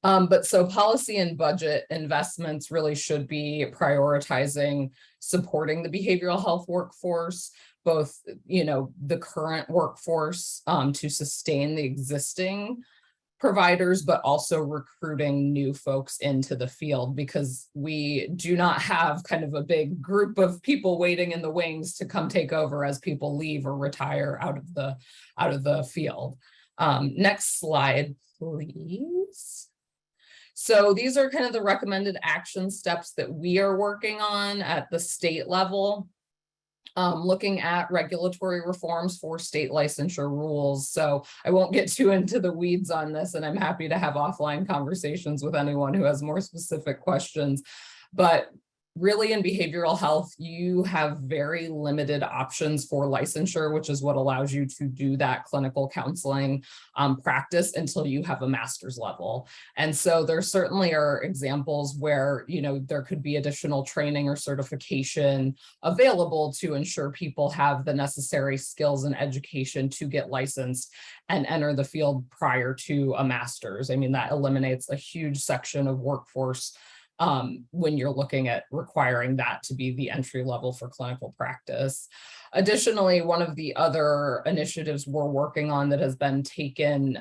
But so policy and budget investments really should be prioritizing supporting the behavioral health workforce, both, the current workforce to sustain the existing providers, but also recruiting new folks into the field, because we do not have kind of a big group of people waiting in the wings to come take over as people leave or retire out of the field. Next slide, please. So these are kind of the recommended action steps that we are working on at the state level. Looking at regulatory reforms for state licensure rules. So I won't get too into the weeds on this, and I'm happy to have offline conversations with anyone who has more specific questions. But really in behavioral health, you have very limited options for licensure, which is what allows you to do that clinical counseling practice until you have a master's level. And so there certainly are examples where, you know, there could be additional training or certification available to ensure people have the necessary skills and education to get licensed and enter the field prior to a master's. I mean, that eliminates a huge section of workforce when you're looking at requiring that to be the entry level for clinical practice. Additionally, one of the other initiatives we're working on that has been taken,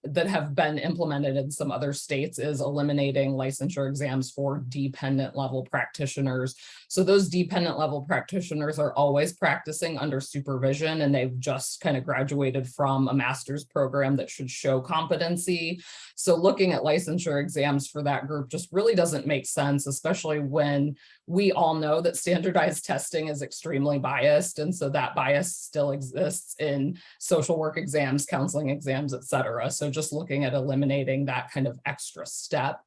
that have been implemented in some other states, is eliminating licensure exams for dependent level practitioners. So those dependent level practitioners are always practicing under supervision, and they've just kind of graduated from a master's program that should show competency. So looking at licensure exams for that group just really doesn't make sense, especially when we all know that standardized testing is extremely biased. And so that bias still exists in social work exams, counseling exams, et cetera. So just looking at eliminating that kind of extra step.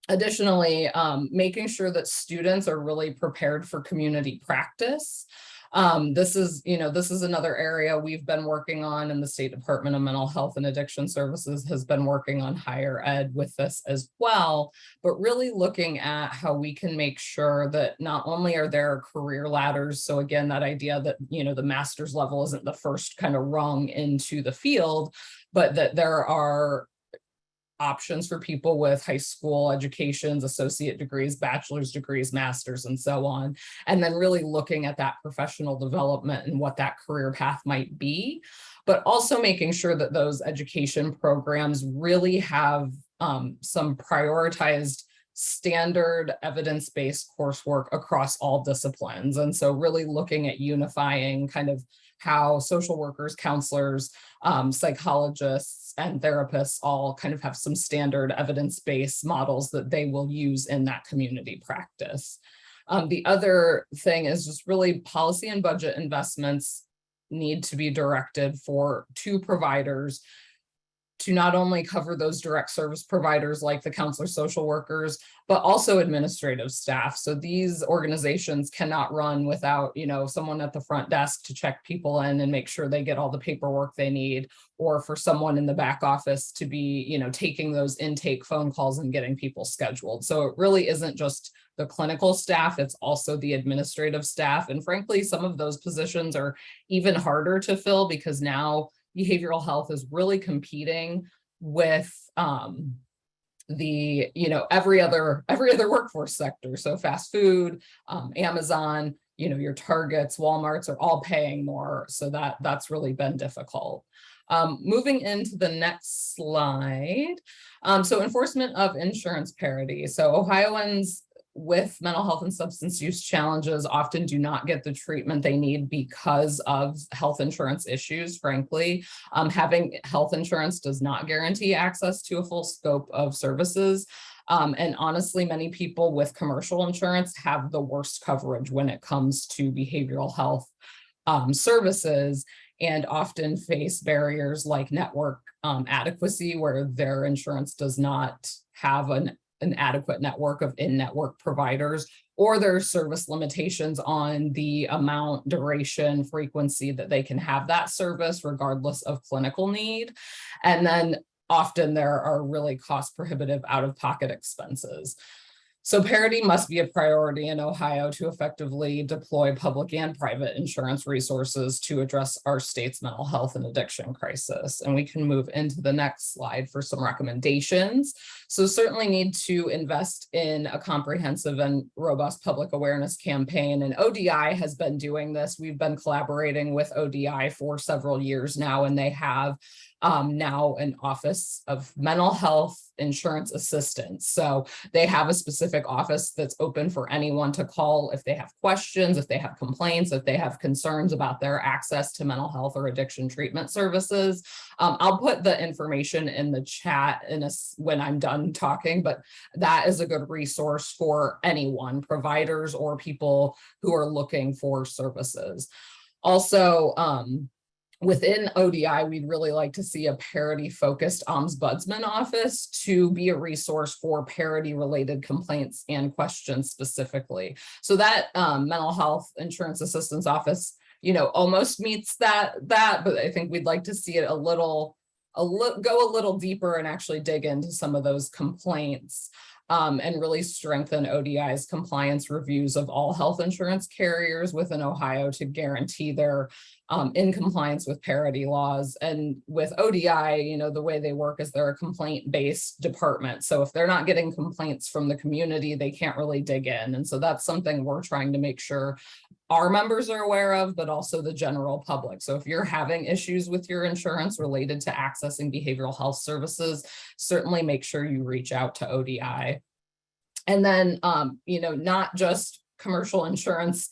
Additionally, making sure that students are really prepared for community practice. This is another area we've been working on, and the State Department of Mental Health and Addiction Services has been working on higher ed with this as well, but really looking at how we can make sure that not only are there career ladders, so again, that idea that, you know, the master's level isn't the first kind of rung into the field, but that there are options for people with high school educations, associate degrees, bachelor's degrees, masters, and so on. And then really looking at that professional development and what that career path might be, but also making sure that those education programs really have some prioritized standard evidence-based coursework across all disciplines. And so really looking at unifying kind of how social workers, counselors, psychologists, and therapists all kind of have some standard evidence-based models that they will use in that community practice. The other thing is just really policy and budget investments need to be directed to providers to not only cover those direct service providers like the counselors, social workers, but also administrative staff. So these organizations cannot run without, you know, someone at the front desk to check people in and make sure they get all the paperwork they need, or for someone in the back office to be, you know, taking those intake phone calls and getting people scheduled. So it really isn't just the clinical staff, it's also the administrative staff. And frankly, some of those positions are even harder to fill because now behavioral health is really competing with every other workforce sector. So fast food, Amazon, you know, your Targets, Walmarts are all paying more. So that's really been difficult. Moving into the next slide. So enforcement of insurance parity. So Ohioans with mental health and substance use challenges often do not get the treatment they need because of health insurance issues, frankly. Having health insurance does not guarantee access to a full scope of services. And honestly, many people with commercial insurance have the worst coverage when it comes to behavioral health services, and often face barriers like network adequacy, where their insurance does not have an adequate network of in-network providers, or their service limitations on the amount, duration, frequency that they can have that service regardless of clinical need. And then often there are really cost prohibitive out-of-pocket expenses. So parity must be a priority in Ohio to effectively deploy public and private insurance resources to address our state's mental health and addiction crisis. And we can move into the next slide for some recommendations. So certainly need to invest in a comprehensive and robust public awareness campaign. And ODI has been doing this. We've been collaborating with ODI for several years now, and they have now an Office of Mental Health Insurance Assistance. So they have a specific office that's open for anyone to call if they have questions, if they have complaints, if they have concerns about their access to mental health or addiction treatment services. I'll put the information in the chat when I'm done talking, but that is a good resource for anyone, providers or people who are looking for services. Also, within ODI, we'd really like to see a parity-focused ombudsman office to be a resource for parity-related complaints and questions specifically. So that mental health insurance assistance office, almost meets that, but I think we'd like to see it go a little deeper and actually dig into some of those complaints. And really strengthen ODI's compliance reviews of all health insurance carriers within Ohio to guarantee they're in compliance with parity laws. And with ODI, the way they work is they're a complaint-based department. So if they're not getting complaints from the community, they can't really dig in. And so that's something we're trying to make sure our members are aware of, but also the general public. So if you're having issues with your insurance related to accessing behavioral health services, certainly make sure you reach out to ODI. And then, not just commercial insurance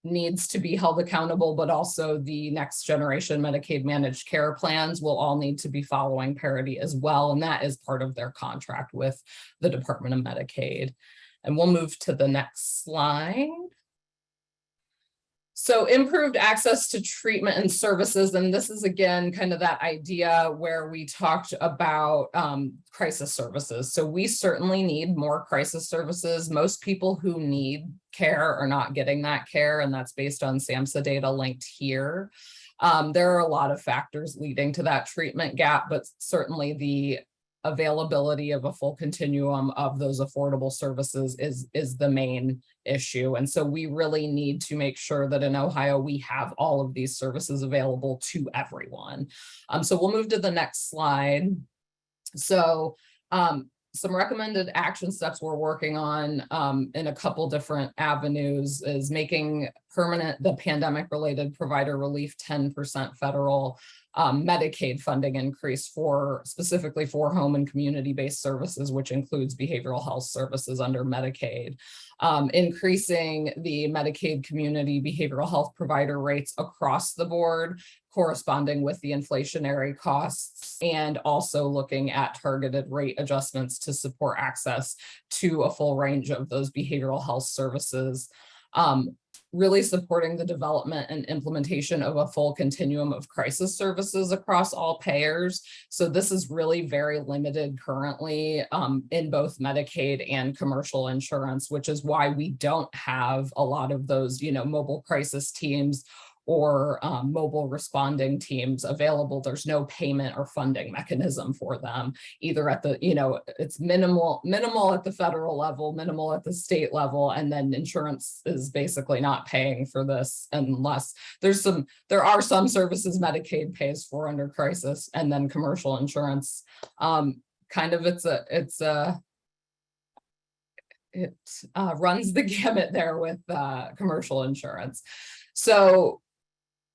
needs to be held accountable, but also the next generation Medicaid managed care plans will all need to be following parity as well. And that is part of their contract with the Department of Medicaid. And we'll move to the next slide. So improved access to treatment and services. And this is again, kind of that idea where we talked about crisis services. So we certainly need more crisis services. Most people who need care are not getting that care. And that's based on SAMHSA data linked here. There are a lot of factors leading to that treatment gap, but certainly the availability of a full continuum of those affordable services is the main issue. And so we really need to make sure that in Ohio, we have all of these services available to everyone. So we'll move to the next slide. So some recommended action steps we're working on in a couple different avenues is making permanent the pandemic related provider relief 10% federal Medicaid funding increase specifically for home and community-based services, which includes behavioral health services under Medicaid. Increasing the Medicaid community behavioral health provider rates across the board, corresponding with the inflationary costs, and also looking at targeted rate adjustments to support access to a full range of those behavioral health services. Really supporting the development and implementation of a full continuum of crisis services across all payers. So this is really very limited currently in both Medicaid and commercial insurance, which is why we don't have a lot of those, mobile crisis teams or mobile responding teams available. There's no payment or funding mechanism for them, either at the, it's minimal at the federal level, minimal at the state level, and then insurance is basically not paying for this unless there are some services Medicaid pays for under crisis, and then commercial insurance, it runs the gamut there with commercial insurance. So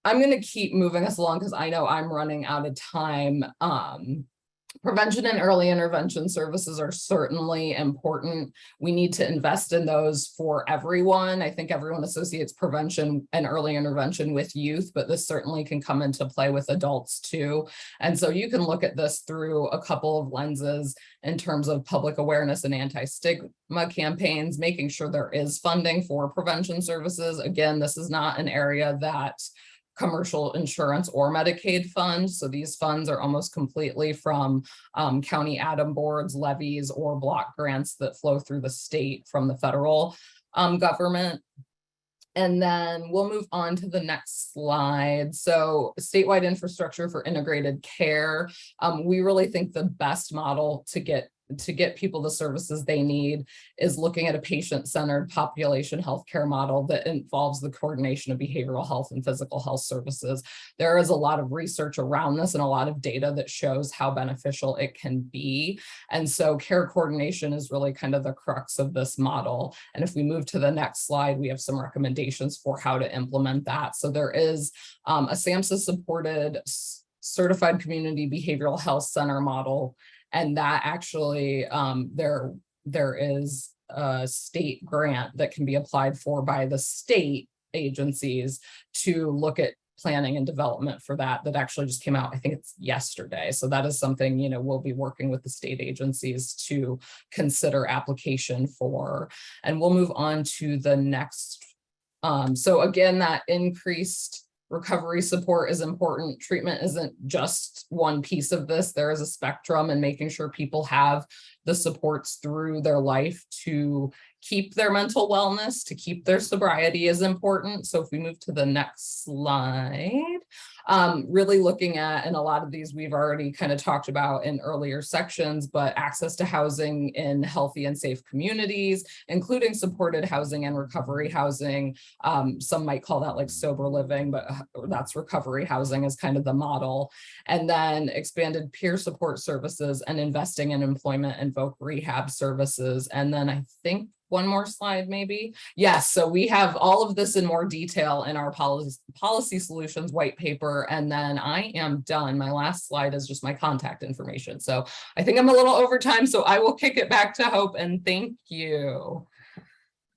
I'm going to keep moving us along because I know I'm running out of time. Prevention and early intervention services are certainly important. We need to invest in those for everyone. I think everyone associates prevention and early intervention with youth, but this certainly can come into play with adults too. And so you can look at this through a couple of lenses in terms of public awareness and anti-stigma campaigns, making sure there is funding for prevention services. Again, this is not an area that commercial insurance or Medicaid funds. So these funds are almost completely from county ADAM boards, levies, or block grants that flow through the state from the federal government. And then we'll move on to the next slide. So statewide infrastructure for integrated care. We really think the best model to get people the services they need is looking at a patient-centered population healthcare model that involves the coordination of behavioral health and physical health services. There is a lot of research around this and a lot of data that shows how beneficial it can be. And so care coordination is really kind of the crux of this model. And if we move to the next slide, we have some recommendations for how to implement that. So there is a SAMHSA supported certified community behavioral health center model. And that actually, there is a state grant that can be applied for by the state agencies to look at planning and development for that actually just came out. I think it's yesterday. So that is something, we'll be working with the state agencies to consider application for, and we'll move on to the next. So again, that increased recovery support is important. Treatment isn't just one piece of this. There is a spectrum, and making sure people have the supports through their life to keep their mental wellness, to keep their sobriety is important. So if we move to the next slide, really looking at, and a lot of these we've already kind of talked about in earlier sections, but access to housing in healthy and safe communities, including supported housing and recovery housing. Some might call that like sober living, but that's recovery housing is kind of the model. And then expanded peer support services and investing in employment and voc rehab services. And then I think one more slide, maybe. Yes, so we have all of this in more detail in our policy solutions white paper. And then I am done. My last slide is just my contact information. So I think I'm a little over time, so I will kick it back to Hope, and thank you.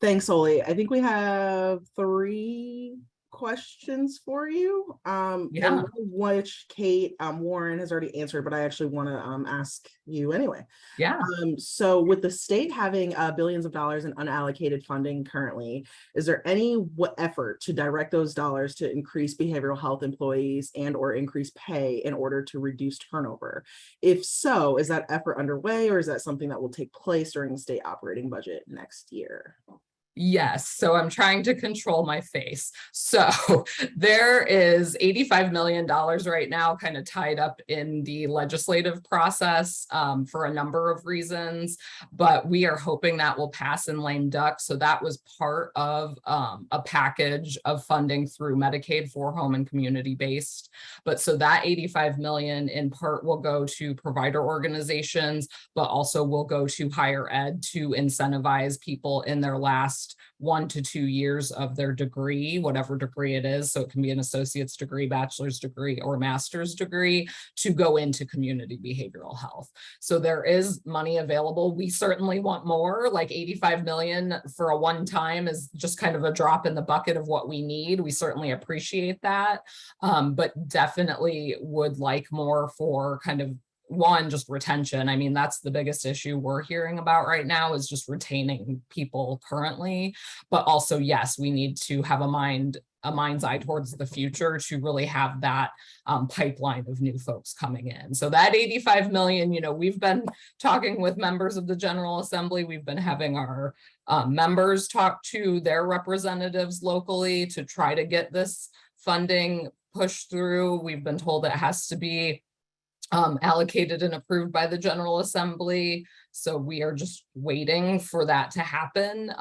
Thanks, Soley. I think we have 3 questions for you. Yeah. And which Kate Warren has already answered, but I actually want to ask you anyway. Yeah. So with the state having billions of dollars in unallocated funding currently, is there any effort to direct those dollars to increase behavioral health employees and or increase pay in order to reduce turnover? If so, is that effort underway, or is that something that will take place during the state operating budget next year? Yes, so I'm trying to control my face. So there is $85 million right now kind of tied up in the legislative process for a number of reasons, but we are hoping that will pass in lame duck. So that was part of a package of funding through Medicaid for home and community based. But so that 85 million in part will go to provider organizations, but also will go to higher ed to incentivize people in their last 1 to 2 years of their degree, whatever degree it is. So it can be an associate's degree, bachelor's degree, or master's degree, to go into community behavioral health. So there is money available. We certainly want more. Like 85 million for a one time is just kind of a drop in the bucket of what we need. We certainly appreciate that, but definitely would like more for kind of just retention. I mean, that's the biggest issue we're hearing about right now, is just retaining people currently. But also, yes, we need to have a mind's eye towards the future to really have that pipeline of new folks coming in. So that 85 million, we've been talking with members of the General Assembly. We've been having our members talk to their representatives locally to try to get this funding pushed through. We've been told it has to be allocated and approved by the General Assembly. So we are just waiting for that to happen.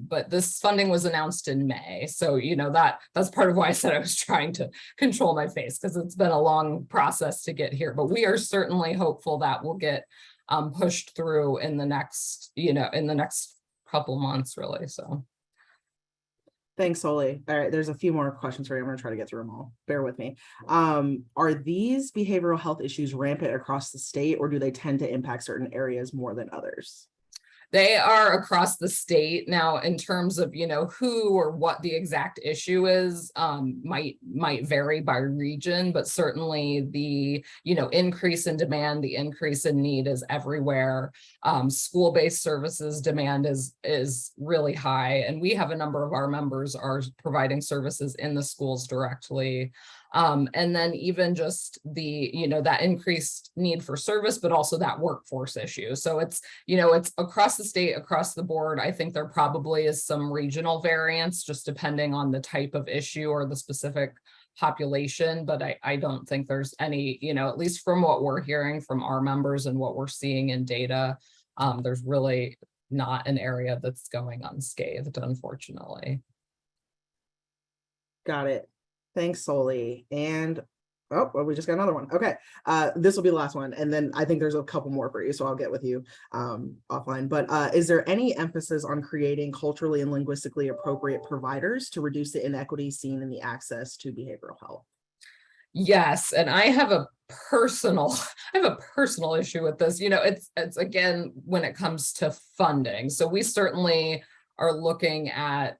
But this funding was announced in May. So, that's part of why I said I was trying to control my face, because it's been a long process to get here. But we are certainly hopeful that will get pushed through in the next, in the next couple months, really. So. Thanks, Soley. All right, there's a few more questions for you. I'm going to try to get through them all. Bear with me. Are these behavioral health issues rampant across the state, or do they tend to impact certain areas more than others? They are across the state. Now, in terms of, who or what the exact issue is, might vary by region, but certainly the, increase in demand, the increase in need is everywhere. School-based services demand is really high. And we have a number of our members are providing services in the schools directly. And then even just the, that increased need for service, but also that workforce issue. So it's, it's across the state, across the board. I think there probably is some regional variance, just depending on the type of issue or the specific population. But I don't think there's any, at least from what we're hearing from our members and what we're seeing in data, there's really not an area that's going unscathed, unfortunately. Got it. Thanks, Soley. And we just got another one. Okay, this will be the last one, and then I think there's a couple more for you, so I'll get with you offline. But is there any emphasis on creating culturally and linguistically appropriate providers to reduce the inequity seen in the access to behavioral health? Yes, and I have a personal, I have a personal issue with this. You know, it's again, when it comes to funding. So we certainly are looking at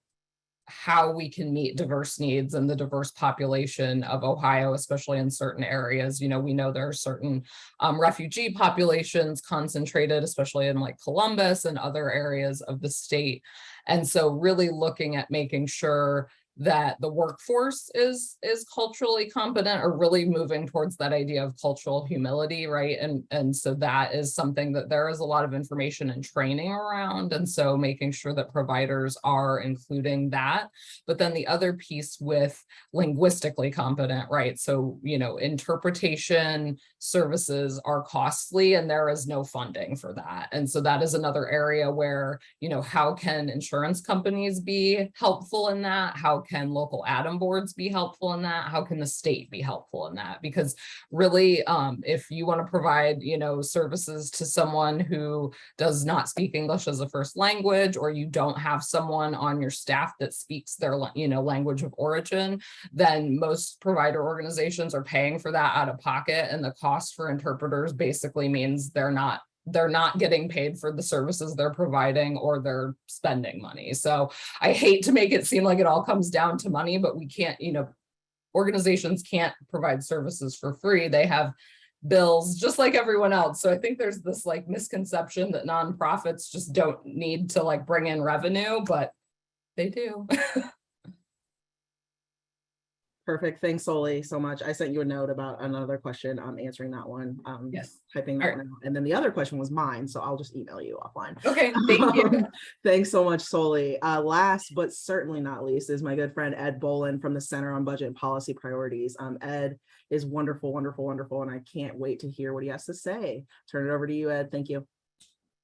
how we can meet diverse needs and the diverse population of Ohio, especially in certain areas. You know, we know there are certain refugee populations concentrated, especially in like Columbus and other areas of the state. And so really looking at making sure that the workforce is culturally competent, or really moving towards that idea of cultural humility, right? And so that is something that there is a lot of information and training around. And so making sure that providers are including that. But then the other piece with linguistically competent, right? So, you know, interpretation services are costly and there is no funding for that. And so that is another area where, you know, how can insurance companies be helpful in that? How can local ADAM boards be helpful in that? How can the state be helpful in that? Because really, if you want to provide, you know, services to someone who does not speak English as a first language, or you don't have someone on your staff that speaks their, you know, language of origin, then most provider organizations are paying for that out of pocket. And the cost for interpreters basically means they're not getting paid for the services they're providing, or they're spending money. So I hate to make it seem like it all comes down to money, but we can't, you know, organizations can't provide services for free. They have bills just like everyone else. So I think there's this like misconception that nonprofits just don't need to like bring in revenue, but they do. Perfect. Thanks, Soley, so much. I sent you a note about another question. I'm answering that one. Yes. Typing that one out. And then the other question was mine, so I'll just email you offline. Okay, thank you. Thanks so much, Soley. Last but certainly not least is my good friend Ed Bolen from the Center on Budget and Policy Priorities. Ed is wonderful, wonderful, wonderful, and I can't wait to hear what he has to say. Turn it over to you, Ed. Thank you.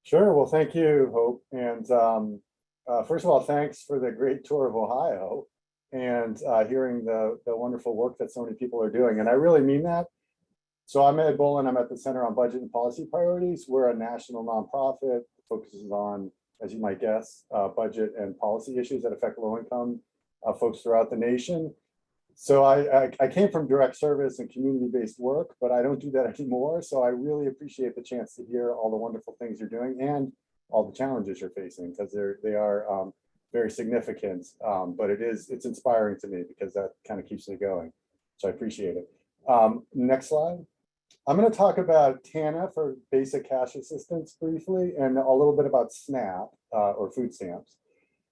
Sure. Well, thank you, Hope. And first of all, thanks for the great tour of Ohio and hearing the wonderful work that so many people are doing. And I really mean that. So I'm Ed Bolen. I'm at the Center on Budget and Policy Priorities. We're a national nonprofit that focuses on, as you might guess, budget and policy issues that affect low-income folks throughout the nation. So I came from direct service and community-based work, but I don't do that anymore. So I really appreciate the chance to hear all the wonderful things you're doing and all the challenges you're facing, because they are very significant, but it's inspiring to me because that kind of keeps me going. So I appreciate it. Next slide. I'm going to talk about TANF, or basic cash assistance, briefly, and a little bit about SNAP, or food stamps.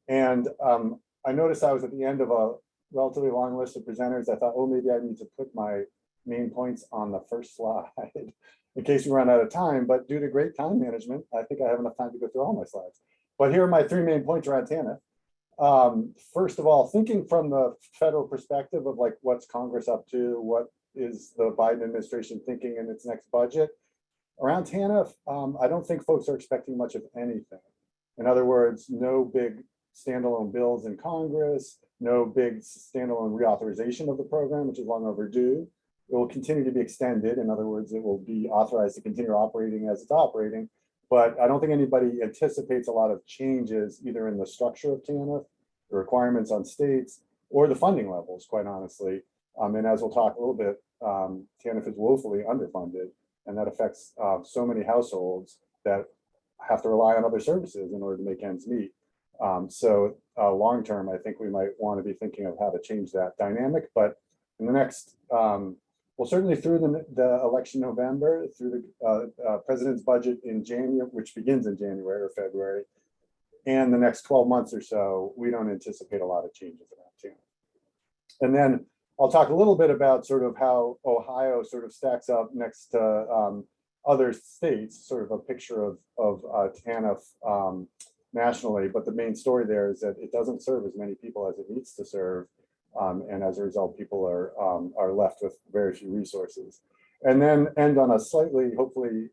And I noticed I was at the end of a relatively long list of presenters. I thought, oh, maybe I need to put my main points on the first slide in case we run out of time. But due to great time management, I think I have enough time to go through all my slides. But here are my three main points around TANF. First of all, thinking from the federal perspective of like what's Congress up to, what is the Biden administration thinking in its next budget around TANF, I don't think folks are expecting much of anything. In other words, no big standalone bills in Congress, no big standalone reauthorization of the program, which is long overdue. It will continue to be extended. In other words, it will be authorized to continue operating as it's operating. But I don't think anybody anticipates a lot of changes either in the structure of TANF, the requirements on states, or the funding levels, quite honestly. And as we'll talk a little bit, TANF is woefully underfunded, and that affects so many households that have to rely on other services in order to make ends meet. So long term, I think we might want to be thinking of how to change that dynamic. But in the next, well, certainly through the election November, through the president's budget in January, which begins in January or February, and the next 12 months or so, we don't anticipate a lot of changes around TANF. And then I'll talk a little bit about sort of how Ohio sort of stacks up next to other states, sort of a picture of TANF nationally. But the main story there is that it doesn't serve as many people as it needs to serve. And as a result, people are left with very few resources. And then end on a slightly, hopefully,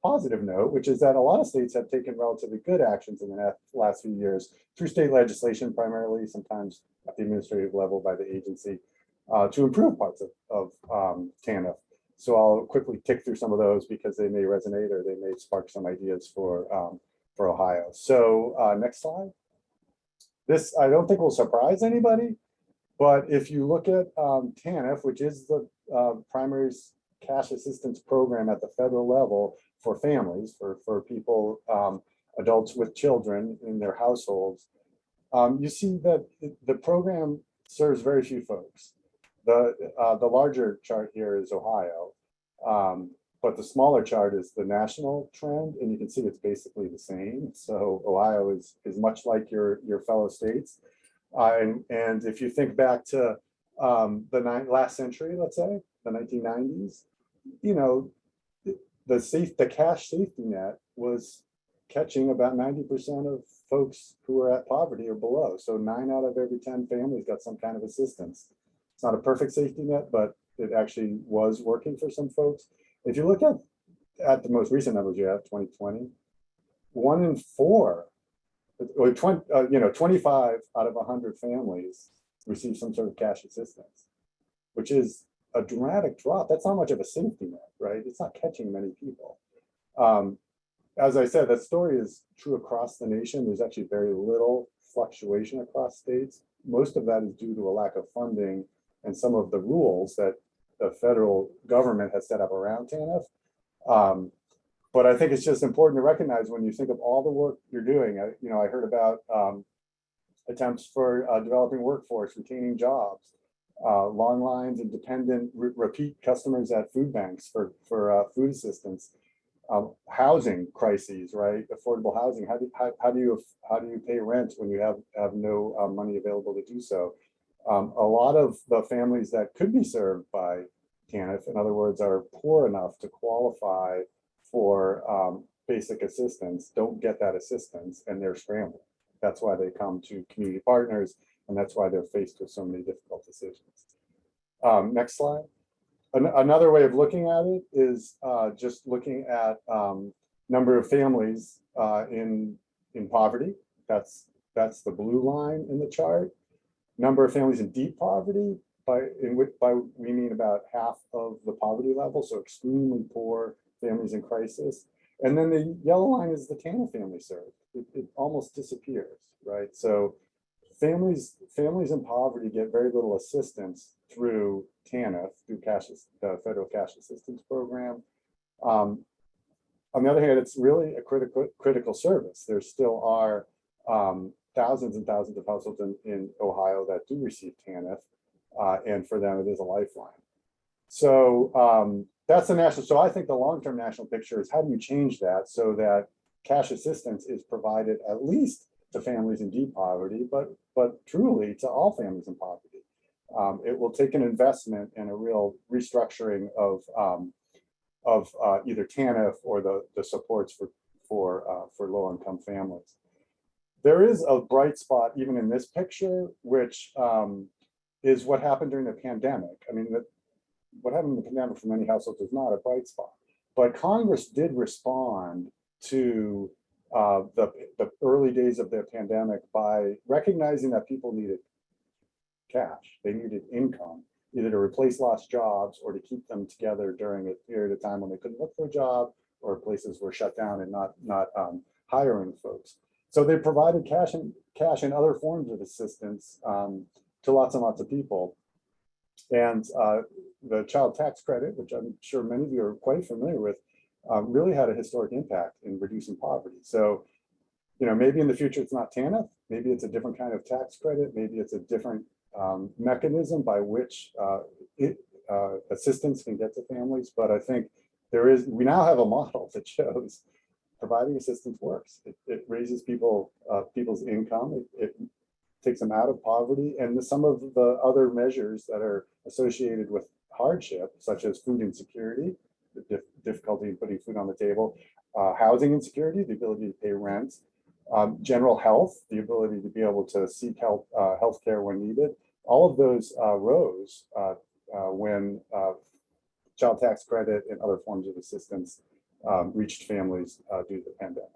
positive note, which is that a lot of states have taken relatively good actions in the last few years through state legislation, primarily, sometimes at the administrative level by the agency, to improve parts of TANF. So I'll quickly tick through some of those because they may resonate or they may spark some ideas for Ohio. So next slide. This I don't think will surprise anybody, but if you look at TANF, which is the primary cash assistance program at the federal level for families, for people, adults with children in their households, you see that the program serves very few folks. The larger chart here is Ohio, but the smaller chart is the national trend, and you can see it's basically the same. So Ohio is much like your fellow states. And if you think back to last century, let's say the 1990s, you know, the cash safety net was catching about 90% of folks who are at poverty or below. So 9 out of every 10 families got some kind of assistance. It's not a perfect safety net, but it actually was working for some folks. If you look at the most recent numbers you have, 2020, 1 in 4, or 25 out of 100 families receive some sort of cash assistance, which is a dramatic drop. That's not much of a safety net, right? It's not catching many people. As I said, that story is true across the nation. There's actually very little fluctuation across states. Most of that is due to a lack of funding and some of the rules that the federal government has set up around TANF. But I think it's just important to recognize when you think of all the work you're doing. I heard about attempts for developing workforce, retaining jobs, long lines and dependent repeat customers at food banks for food assistance. Housing crises, right? Affordable housing. How do you pay rent when you have no money available to do so? A lot of the families that could be served by TANF, in other words, are poor enough to qualify for basic assistance, don't get that assistance, and they're scrambling. That's why they come to community partners, and that's why they're faced with so many difficult decisions. Next slide. Another way of looking at it is just looking at number of families in poverty. That's the blue line in the chart. Number of families in deep poverty, by we mean about half of the poverty level, so extremely poor families in crisis. And then the yellow line is the TANF family served. It almost disappears, right? So families in poverty get very little assistance through TANF, through the federal cash assistance program. On the other hand, it's really a critical service. There still are thousands and thousands of households in Ohio that do receive TANF, and for them it is a lifeline. So that's the national. So I think the long-term national picture is how do you change that so that cash assistance is provided at least to families in deep poverty, but truly to all families in poverty. It will take an investment and a real restructuring of either TANF or the supports for low-income families. There is a bright spot even in this picture, which is what happened during the pandemic. I mean, what happened in the pandemic for many households is not a bright spot, but Congress did respond to the early days of the pandemic by recognizing that people needed cash. They needed income, either to replace lost jobs or to keep them together during a period of time when they couldn't look for a job or places were shut down and not hiring folks. So they provided cash and other forms of assistance to lots and lots of people. And the child tax credit, which I'm sure many of you are quite familiar with, really had a historic impact in reducing poverty. So, maybe in the future it's not TANF, maybe it's a different kind of tax credit, maybe it's a different mechanism by which assistance can get to families. But I think we now have a model that shows providing assistance works. It raises people's income. It takes them out of poverty, and some of the other measures that are associated with hardship, such as food insecurity, the difficulty in putting food on the table, housing insecurity, the ability to pay rent, general health, the ability to be able to seek health care when needed. All of those rose when child tax credit and other forms of assistance reached families due to the pandemic.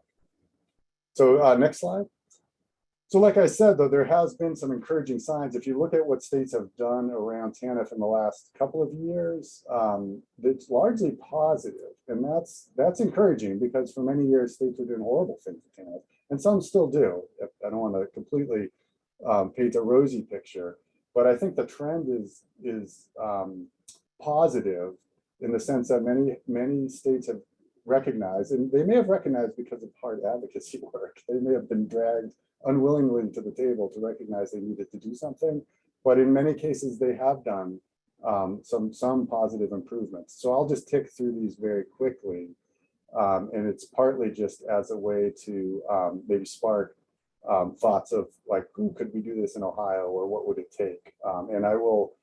So next slide. So like I said, though, there has been some encouraging signs. If you look at what states have done around TANF in the last couple of years, it's largely positive. And that's encouraging because for many years, states were doing horrible things with TANF, and some still do. I don't want to completely paint a rosy picture, but I think the trend is positive. in the sense that many states have recognized, and they may have recognized because of hard advocacy work. They may have been dragged unwillingly to the table to recognize they needed to do something, but in many cases they have done some positive improvements. So I'll just tick through these very quickly, and it's partly just as a way to maybe spark thoughts of like, could we do this in Ohio, or what would it take? And I will.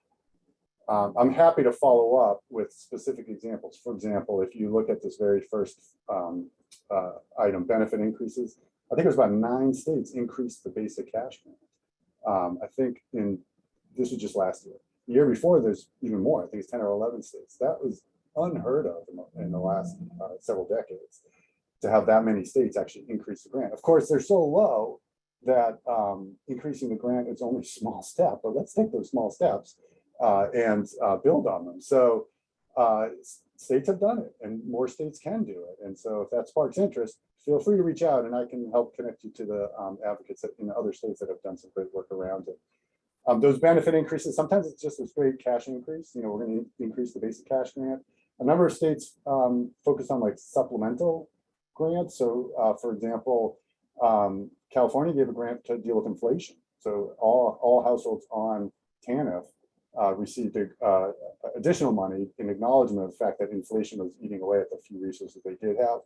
I'm happy to follow up with specific examples. For example, if you look at this very first item, benefit increases, I think it was about 9 states increased the basic cash grant. I think this was just last year. The year before, there's even more. I think it's 10 or 11 states. That was unheard of in the last several decades, to have that many states actually increase the grant. Of course, they're so low that increasing the grant is only a small step, but let's take those small steps and build on them. So states have done it, and more states can do it. And so if that sparks interest, feel free to reach out, and I can help connect you to the advocates in other states that have done some great work around it. Those benefit increases, sometimes it's just a straight cash increase. You know, we're going to increase the basic cash grant. A number of states focus on like supplemental grants. So for example, California gave a grant to deal with inflation. So all households on TANF received additional money in acknowledgement of the fact that inflation was eating away at the few resources they did have.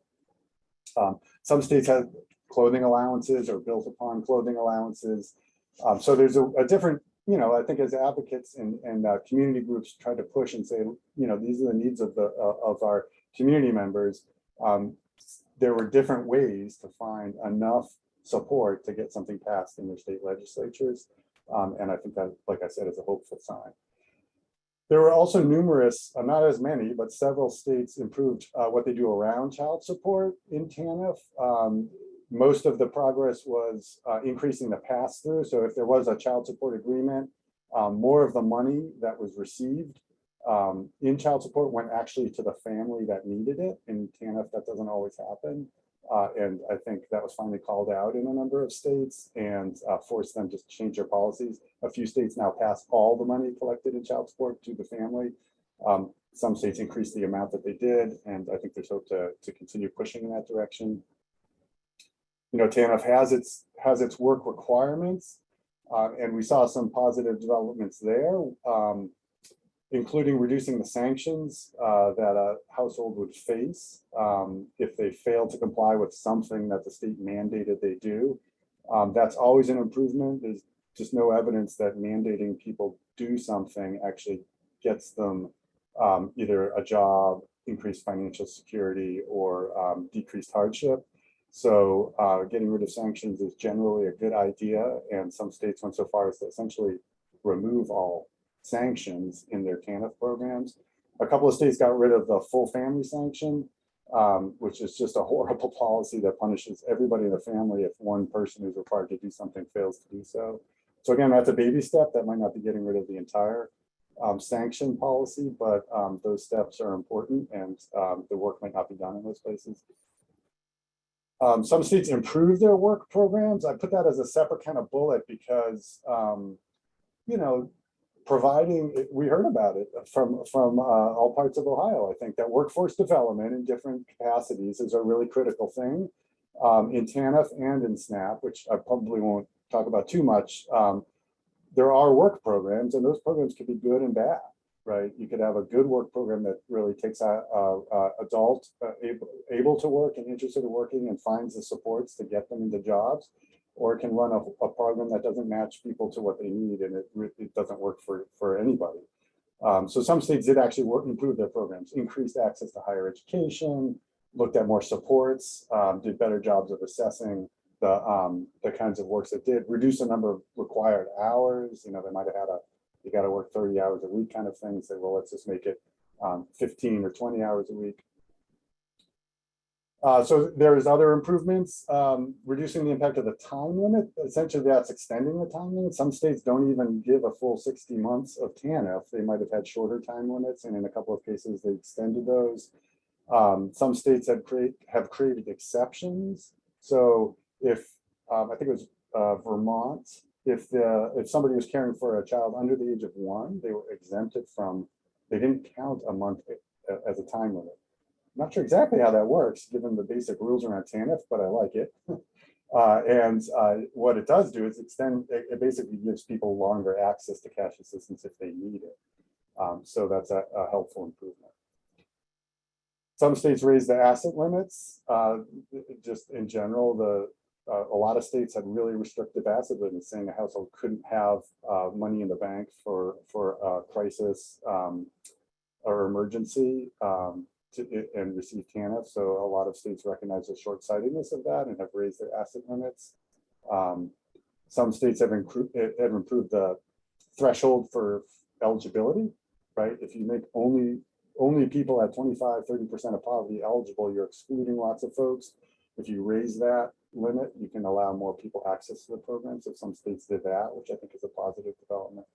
Some states have clothing allowances or built upon clothing allowances. So there's a different, you know, I think as advocates and community groups try to push and say, you know, these are the needs of our community members. There were different ways to find enough support to get something passed in their state legislatures. And I think that, like I said, is a hopeful sign. There were also numerous, not as many, but several states improved what they do around child support in TANF. Most of the progress was increasing the pass-through. So if there was a child support agreement, more of the money that was received in child support went actually to the family that needed it. In TANF, that doesn't always happen. And I think that was finally called out in a number of states and forced them to change their policies. A few states now pass all the money collected in child support to the family. Some states increased the amount that they did, and I think there's hope to continue pushing in that direction. You know, TANF has its work requirements, and we saw some positive developments there, including reducing the sanctions that a household would face if they fail to comply with something that the state mandated they do. That's always an improvement. There's just no evidence that mandating people do something actually gets them either a job, increased financial security, or decreased hardship. So getting rid of sanctions is generally a good idea, and some states went so far as to essentially remove all sanctions in their TANF programs. A couple of states got rid of the full family sanction, which is just a horrible policy that punishes everybody in the family if one person who's required to do something fails to do so. So again, that's a baby step. That might not be getting rid of the entire sanction policy, but those steps are important, and the work might not be done in those places. Some states improve their work programs. I put that as a separate kind of bullet because, you know, providing, we heard about it from all parts of Ohio. I think that workforce development in different capacities is a really critical thing in TANF and in SNAP, which I probably won't talk about too much. There are work programs, and those programs can be good and bad, right? You could have a good work program that really takes adult able to work and interested in working and finds the supports to get them into jobs, or it can run a program that doesn't match people to what they need, and it doesn't work for anybody. So some states did actually improve their programs, increased access to higher education, looked at more supports, did better jobs of assessing the kinds of works it did, reduce the number of required hours. You know, they might have had you got to work 30 hours a week kind of thing. Say, well, let's just make it 15 or 20 hours a week. So there's other improvements, reducing the impact of the time limit. Essentially, that's extending the time limit. Some states don't even give a full 60 months of TANF. They might have had shorter time limits, and in a couple of cases, they extended those. Some states have created exceptions. So if I think it was Vermont, if somebody was caring for a child under the age of 1, they were exempted from. They didn't count a month as a time limit. I'm not sure exactly how that works, given the basic rules around TANF, but I like it. What it does do is it basically gives people longer access to cash assistance if they need it. So that's a helpful improvement. Some states raise the asset limits. Just in general, a lot of states had really restrictive asset limits, saying a household couldn't have money in the bank for a crisis or emergency and receive TANF. So a lot of states recognize the short-sightedness of that and have raised their asset limits. Some states have improved the threshold for eligibility, right? If you make only people at 25-30% of poverty eligible, you're excluding lots of folks. If you raise that limit, you can allow more people access to the program. So some states did that, which I think is a positive development.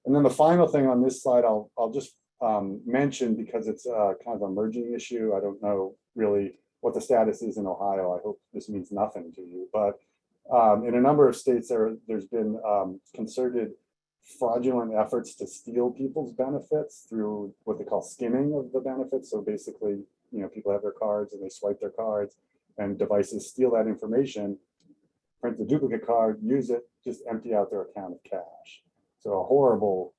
And then the final thing on this slide, I'll just mention, because it's a kind of emerging issue. I don't know really what the status is in Ohio. I hope this means nothing to you, but in a number of states there's been concerted fraudulent efforts to steal people's benefits through what they call skimming of the benefits. So basically, people have their cards and they swipe their cards, and devices steal that information, print the duplicate card, use it, just empty out their account of cash. So a horrible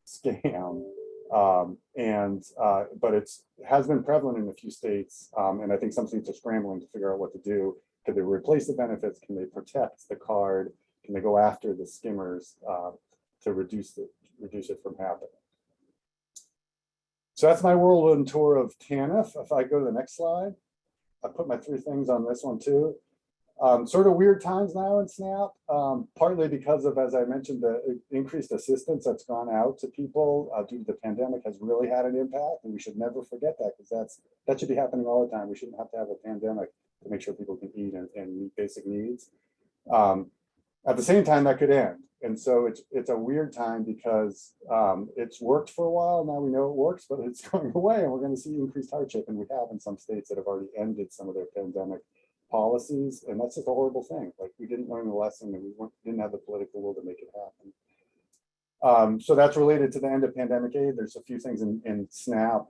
scam. But it has been prevalent in a few states, and I think some states are scrambling to figure out what to do. Can they replace the benefits? Can they protect the card? Can they go after the skimmers to reduce it from happening? So that's my whirlwind tour of TANF. If I go to the next slide, I put my 3 things on this one too. Sort of weird times now in SNAP, partly because of, as I mentioned, the increased assistance that's gone out to people due to the pandemic has really had an impact, and we should never forget that, because that should be happening all the time. We shouldn't have to have a pandemic to make sure people can eat and meet basic needs. At the same time, that could end, and so it's a weird time because it's worked for a while. Now we know it works, but it's going away, and we're going to see increased hardship, and we have in some states that have already ended some of their pandemic policies, and that's just a horrible thing. Like, we didn't learn the lesson, and we didn't have the political will to make it happen. So that's related to the end of pandemic aid. There's a few things in SNAP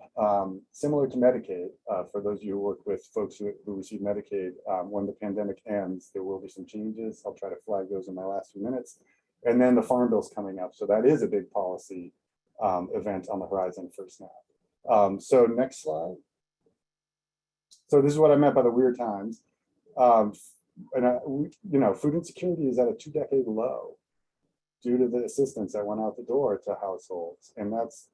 similar to Medicaid. For those of you who work with folks who receive Medicaid, when the pandemic ends, there will be some changes. I'll try to flag those in my last few minutes. And then the Farm Bill's coming up, so that is a big policy event on the horizon for SNAP. So next slide. So this is what I meant by the weird times. Food insecurity is at a 2-decade low due to the assistance that went out the door to households, and that's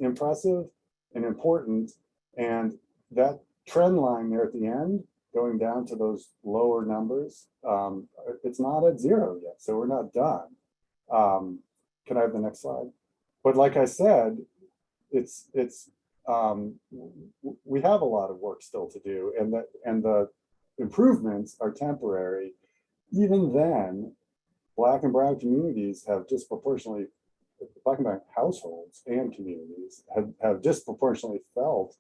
impressive and important. And that trend line there at the end, going down to those lower numbers, it's not at 0 yet, so we're not done. Can I have the next slide? But like I said, we have a lot of work still to do, and the improvements are temporary. Even then, Black and Brown communities have disproportionately, Black and Brown households and communities have disproportionately felt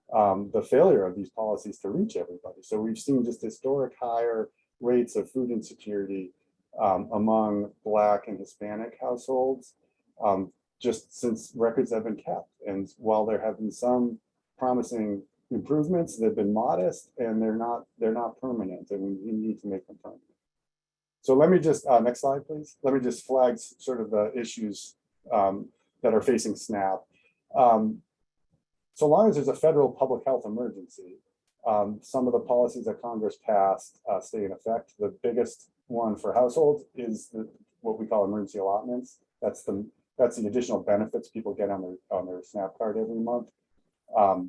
the failure of these policies to reach everybody. So we've seen just historic higher rates of food insecurity among Black and Hispanic households just since records have been kept. And while there have been some promising improvements, they've been modest, and they're not permanent, and we need to make them permanent. So let me just next slide, please. Let me just flag sort of the issues that are facing SNAP. So long as there's a federal public health emergency, some of the policies that Congress passed stay in effect. The biggest one for households is what we call emergency allotments. That's the additional benefits people get on their SNAP card every month.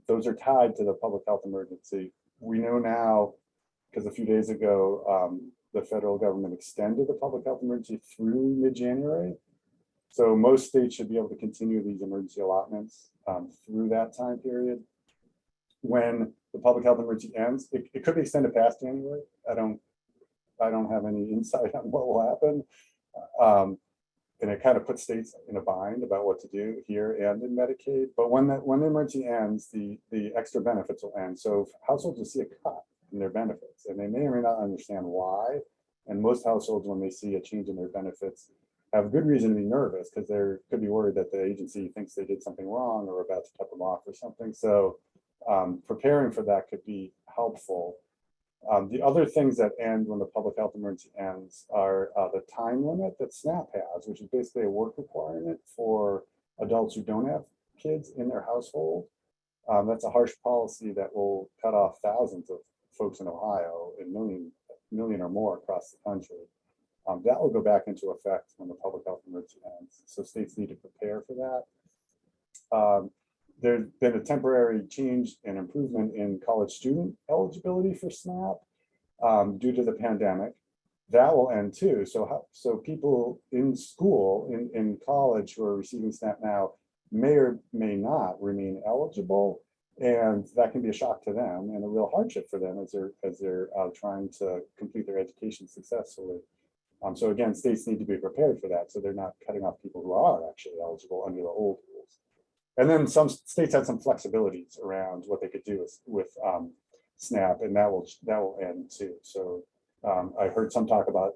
Those are tied to the public health emergency. We know now, because a few days ago, the federal government extended the public health emergency through mid-January. So most states should be able to continue these emergency allotments through that time period. When the public health emergency ends, it could be extended past January. I don't have any insight on what will happen. And it kind of puts states in a bind about what to do here and in Medicaid. But when the emergency ends, the extra benefits will end. So households will see a cut in their benefits, and they may or may not understand why. And most households, when they see a change in their benefits, have good reason to be nervous because they could be worried that the agency thinks they did something wrong or about to cut them off or something. So preparing for that could be helpful. The other things that end when the public health emergency ends are the time limit that SNAP has, which is basically a work requirement for adults who don't have kids in their household. That's a harsh policy that will cut off thousands of folks in Ohio, a million or more across the country. That will go back into effect when the public health emergency ends. So states need to prepare for that. There's been a temporary change and improvement in college student eligibility for SNAP due to the pandemic. That will end too. So people in school, in college who are receiving SNAP now may or may not remain eligible. And that can be a shock to them and a real hardship for them as they're trying to complete their education successfully. So again, states need to be prepared for that, so they're not cutting off people who are actually eligible under the old rules. And then some states had some flexibilities around what they could do with SNAP, and that will end too. So I heard some talk about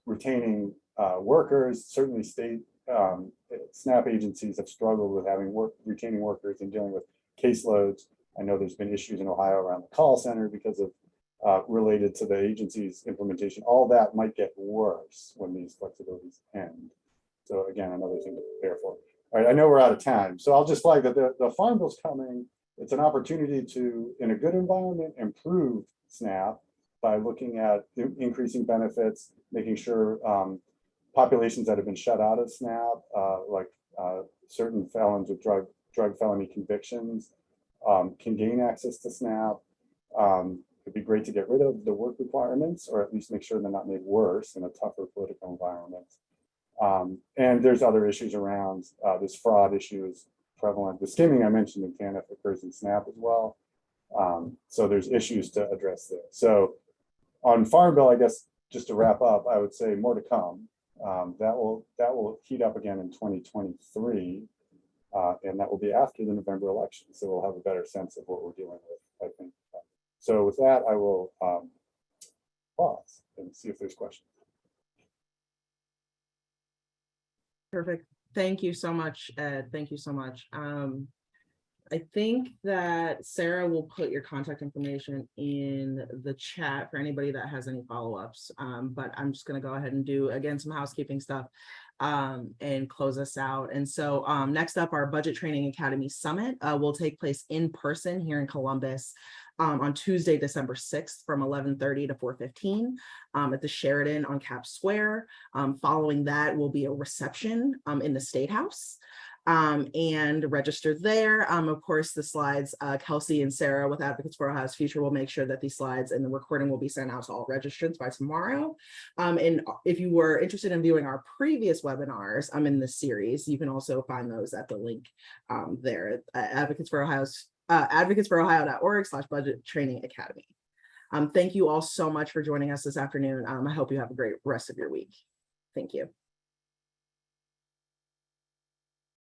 retaining workers. Certainly, state SNAP agencies have struggled with retaining workers and dealing with caseloads. I know there's been issues in Ohio around the call center because of related to the agency's implementation. All that might get worse when these flexibilities end. So again, another thing to prepare for. All right, I know we're out of time, so I'll just flag that the Farm Bill's coming. It's an opportunity to, in a good environment, improve SNAP by looking at increasing benefits, making sure populations that have been shut out of SNAP, like certain felons with drug felony convictions, can gain access to SNAP. It'd be great to get rid of the work requirements, or at least make sure they're not made worse in a tougher political environment. And there's other issues around this fraud issue is prevalent. The skimming I mentioned in TANF occurs in SNAP as well. So there's issues to address there. So on Farm Bill, I guess just to wrap up, I would say more to come. That will heat up again in 2023, and that will be after the November election. So we'll have a better sense of what we're dealing with, I think. So with that, I will pause and see if there's questions. Perfect. Thank you so much, Ed. Thank you so much. I think that Sarah will put your contact information in the chat for anybody that has any follow-ups. But I'm just going to go ahead and do, again, some housekeeping stuff and close us out. And so next up, our Budget Training Academy Summit will take place in person here in Columbus on Tuesday, December 6th from 11:30 to 4:15 at the Sheridan on Cap Square. Following that will be a reception in the State House. And register there. Of course, the slides, Kelsey and Sarah with Advocates for Ohio's Future will make sure that these slides and the recording will be sent out to all registrants by tomorrow. And if you were interested in viewing our previous webinars in this series, you can also find those at the link there at advocatesforohio.org/budget training academy. Thank you all so much for joining us this afternoon. I hope you have a great rest of your week. Thank you.